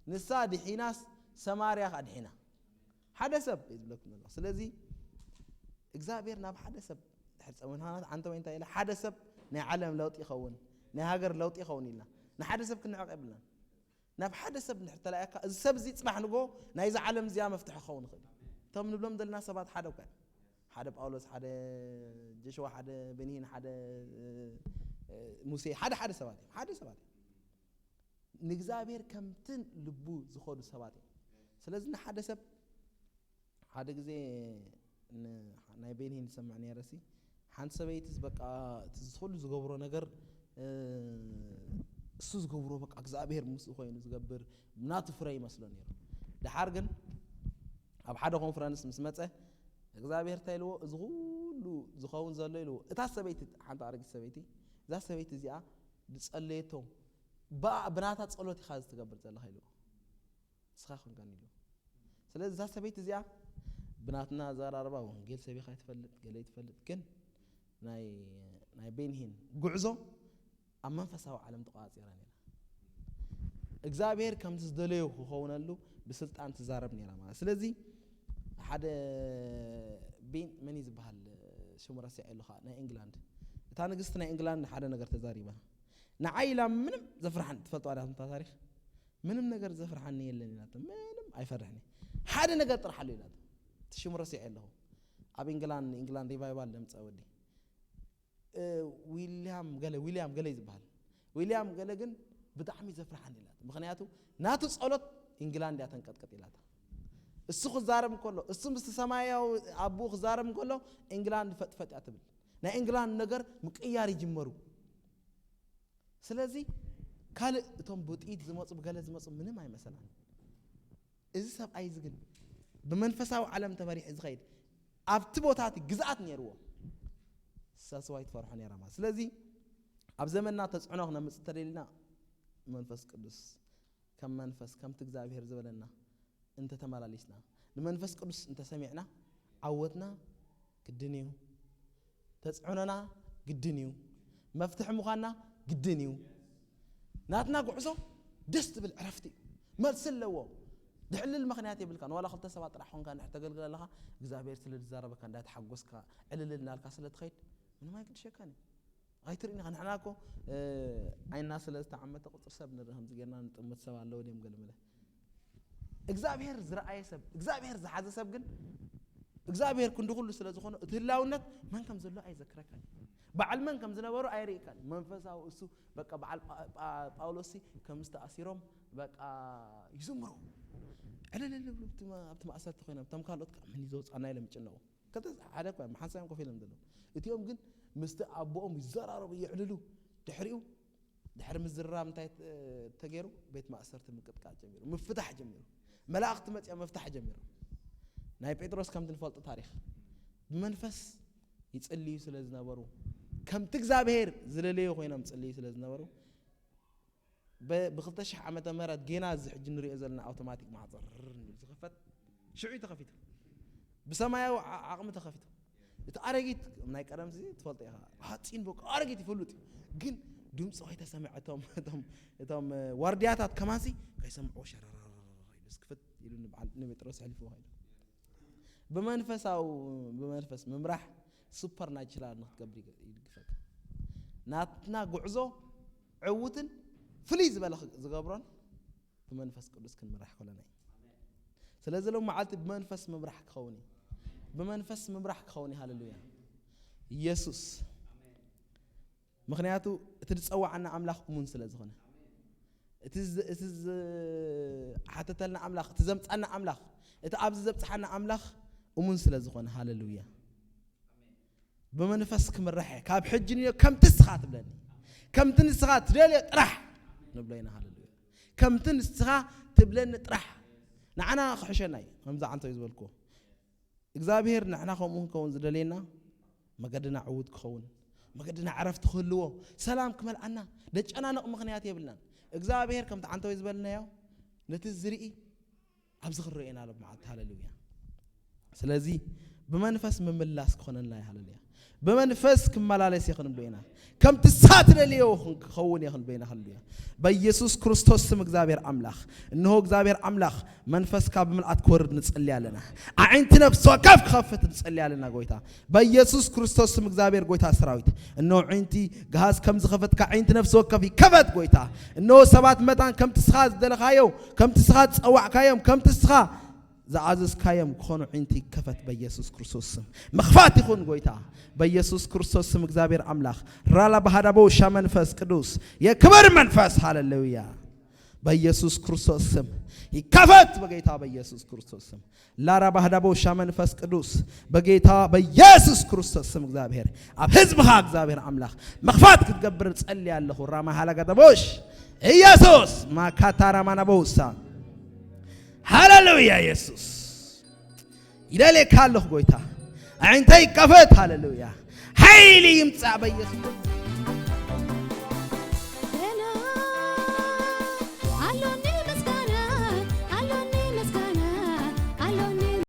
A: نسا دحيناس سماريا خدحينا حدثب يزبلكم الله سلازي እግዚአብሔር ናብ ሓደ ሰብ ሕጽውንሃና አንተ ወይንታ ኢላ ሓደ ሰብ ናይ ዓለም ለውጥ ይኸውን ናይ ሃገር ለውጥ ይኸውን ኢልና ንሓደ ሰብ ክንዕቀ ይብልና ናብ ሓደ ሰብ ንሕተላእካ እዚ ሰብ እዚ ጽባሕ ንጎ ናይዚ ዓለም እዚያ መፍትሕ ይኸውን ይኽእል እቶም ንብሎም ዘለና ሰባት ሓደ እኳ ሓደ ጳውሎስ ሓደ ጆሹዋ ሓደ ቤንሂን ሓደ ሙሴ ሓደ ሰባት ንእግዚአብሔር ከምትን ልቡ ዝኸዱ ሰባት ስለዚህ ንሓደ ሰብ ሓደ ግዜ ናይ ቤንሂን ሰማዕኒ ያረሲ ሓንት ሰበይትስ በቃ ትዝኹሉ ዝገብሮ ነገር እሱ ዝገብሮ በቃ እግዚአብሔር ምስ ኮይኑ ዝገብር ናቱ ፍረ ይመስሎ ነይሩ ድሓር ግን ኣብ ሓደ ኮንፈረንስ ምስ መፀ እግዚአብሔር ታይልዎ እዚ ሁሉ ዝኸውን ዘሎ ኢልዎ እታ ሰበይቲ ሓንት ኣረጊት ሰበይቲ እዛ ሰበይቲ እዚኣ ዝጸለየቶ ብናታ ጸሎት ኢኻ ዝትገብር ዘለኻ ኢልዎ ንስኻ ክንከን ኢልዎ ስለዚ እዛ ሰበይቲ እዚኣ ብናትና ዘራርባ ወንጌል ሰቢኻ ይትፈልጥ ገለ ይትፈልጥ ግን ናይ ቤንሂን ጉዕዞ ኣብ መንፈሳዊ ዓለም ተቋጺራ ነይራ እግዚአብሔር ከም ዝደለዮ ክኸውነሉ ብስልጣን ትዛረብ ነይራ ማለት ስለዚ ሓደ ቤን መን ይዝበሃል ሽሙ ረሲዕ ኢሉኻ ናይ እንግላንድ እታ ንግስት ናይ እንግላንድ ሓደ ነገር ተዛሪባ ንዓይላ ምንም ዘፍርሐን ትፈልጡ ኣዳትም ታሪክ ምንም ነገር ዘፍርሐን የለን ኢላቶ ምንም አይፈርሕኒ ሓደ ነገር ጥራሓሉ ኢላቶ ሽሙ ረሲዕ ኢሉሁ ኣብ እንግላንድ ሪቫይቫል ለምጻ ወዲ ዊሊያም ገለ ይዝበሃል ዊሊያም ገለ ግን ብጣዕሚ ዘፍርሐን ኢላቶ ምክንያቱ ናቱ ጸሎት እንግላንድ ያተንቀጥቀጥ ኢላታ እሱ ክዛረብ ከሎ እሱ ምስ ሰማያው አቡ ክዛረብ ከሎ እንግላንድ ፈጥፈጥ ያትብል ናይ እንግላንድ ነገር ምቅያር ይጅመሩ ስለዚህ ካል እቶም ቡጢት ዝመጽ በገለ ዝመጽ ምንም አይመሰላን እዚ ሰብ አይዝግን በመንፈሳው ዓለም ተበሪሕ ዝኸይድ ኣብቲ ቦታት ግዛት ነይርዎ ሳስዋይት ፈርሖ ነይራ ማለት ስለዚህ ኣብ ዘመንና ተጽዕኖ ነምጽ ተደሊና መንፈስ ቅዱስ ከም መንፈስ ከም እግዚአብሔር ዝበለና እንተ ተመላሊስና ለመንፈስ ቅዱስ እንተ ሰሚዕና ዓወትና ግድንዩ ተጽዕኖና ግድንዩ መፍትሕ ምዃና ግድንዩ ናትና ጉዕዞ ደስ ብል ዕረፍቲ መልስ ለዎ ድሕልል ምኽንያት ይብልካ ወላ خلተ ሰባት ራሕን ካን ተገልግለ ለኻ እግዚአብሔር ስለ ዝዛረበካ እንዳትሐጎስካ ዕልልልናልካ ስለ ትኸይድ ምንም አይግድሸካኒ አይትሪኒ ንሕናኮ አይና ስለ ዝተዓመተ ቁጥር ሰብ ንርህም ዝገርና ንጥምት ሰብ አለው ደም ገልምለ እግዚአብሔር ዝረአየ ሰብ እግዚአብሔር ዝሓዘ ሰብ ግን እግዚአብሔር ክንዱ ሁሉ ስለ ዝኾነ እትላውነት ማን ከም ዘሎ አይዘክረካኒ በዓል ማን ከም ዝነበሩ አይሪካኒ መንፈሳው እሱ በቃ በዓል ጳውሎስ ከም ዝተኣሲሮም በቃ ይዝምሩ ዕለለለ ብትማ ኣብቲ ማእሰር ተኾይና ተም ካልኦት ምን ይዘውፃና ኢሎም ጭነው ከተ ሓደ እኳ መሓንሳዮም ኮፍ ኢሎም ዘሎ እቲኦም ግን ምስቲ ኣቦኦም ይዘራረቡ ይዕልሉ ድሕሪኡ ድሕሪ ምዝራብ እንታይ ተገይሩ ቤት ማእሰርቲ ምቅጥቃጥ ጀሚሩ ምፍታሕ ጀሚሩ መላእክት መጽያ መፍታሕ ጀሚሩ ናይ ጴጥሮስ ከም ትንፈልጡ ታሪክ በመንፈስ ይጽልዩ ስለ ዝነበሩ ከም እግዚአብሔር ዝለለዩ ኮይኖም ጽልዩ ስለ ዝነበሩ ب2000 ዓመተ ምህረት ጌና ዝሕጅ ንሪኦ ዘለና አውቶማቲክ ማዕፀር ዝኸፈት ሽዑ ተኸፊቱ ብሰማያዊ ዓቕሚ ተኸፊቱ እቲ አረጊት ናይ ቀደም ሲ ትፈልጡ ኢኻ ሓፂን በቃ አረጊት ይፈልጥ ግን ድምጽ ወይ ተሰምዐቶም እቶም ዋርዲያታት ከማሲ ከይሰምዑ ሸረራ ይስክፈት ይሉን በዓል ንጴጥሮስ ሕልፎ ሆይሉ በመንፈስ መምራሕ ሱፐር ናቹራል ንኽትገብር ይድግፈካ ናትና ጉዕዞ ዕውትን ፍሊ ዝበለ ዝገብሮን በመንፈስ ቅዱስ ክንምራሕ ከለና ስለዚህ ለው መዓልቲ በመንፈስ መምራሕ ክኸውን በመንፈስ መምራሕ ክኸውን ሃሌሉያ ኢየሱስ ምክንያቱ እቲ ዝጸዋዕና አምላኽ እሙን ስለ ዝኾነ እቲ ሓተተልና አምላኽ እቲ ዘምጻና አምላኽ እቲ ኣብዚ ዘብጽሐና አምላኽ እሙን ስለ ዝኾነ ሃሌሉያ በመንፈስ ክምራሕ ካብ ሕጅን ከም ትስኻ ትብለኒ ከም ትንስኻ ትደልየ ጥራሕ نبلينا هاللويا كم تنسخا تبلن طرح نعنا خحشناي همزه عنته يزبلكو እግዚአብሔር ንሕና ከምኡን ከውን ዝደለየና መገድና ዕውድ ክኸውን መገድና ዓረፍቲ ክህልዎ ሰላም ክመልአና ደጨናነቕ ምኽንያት የብልናን እግዚአብሔር ከምቲ ዓንተ ወይ ዝበልናዮ ነቲ ዝርኢ ኣብዚ ክርአየና ኣሎ ብመዓልቲ ሃሌሉያ ስለዚ ብመንፈስ ምምላስ ክኾነና ሃሌሉያ በመንፈስ ክመላለስ ይኽንብለና ከም ትሳት ለሊዮ ክኸውን ይኽንብለና ሃሌሉያ በኢየሱስ ክርስቶስ ስም እግዚአብሔር አምላክ እነሆ እግዚአብሔር አምላክ መንፈስ ካብ ምልአት ክወርድ ንጸልያለና አዕንቲ ነፍስ ወከፍ ከፈት ንጸልያለና ጎይታ በኢየሱስ ክርስቶስ ስም እግዚአብሔር ጎይታ ሰራዊት እነሆ አዕንቲ ጋዝ ከም ዝኸፈት ከአዕንቲ ነፍስ ወከፍ ይከፈት ጎይታ እነሆ ሰባት መጣን ከም ትስኻ ዝደለኻዮ ከም ትስኻ ጸዋዕካዮም ከም ትስኻ زعزز كايم كونو عندي كفت بيسوع كريستوس مخفات يكون قويتا بيسوع كريستوس مجزابير أملاخ رالا بهذا بو شامن فاس كدوس يا كبر من فاس هاللويا بيسوع كريستوس يكفت بقيتا بيسوع كريستوس لا را بهذا بو شامن فاس كدوس بقيتا بيسوع كريستوس مجزابير أب حزبها مجزابير أملاخ مخفات كتقبر تسألي الله راما هلا كتبوش يسوع ما كتارا ما نبوسا هاللويا يسوع يدلك هالله قويتا عندي كفت هاللويا حيلي يمتع بيسوع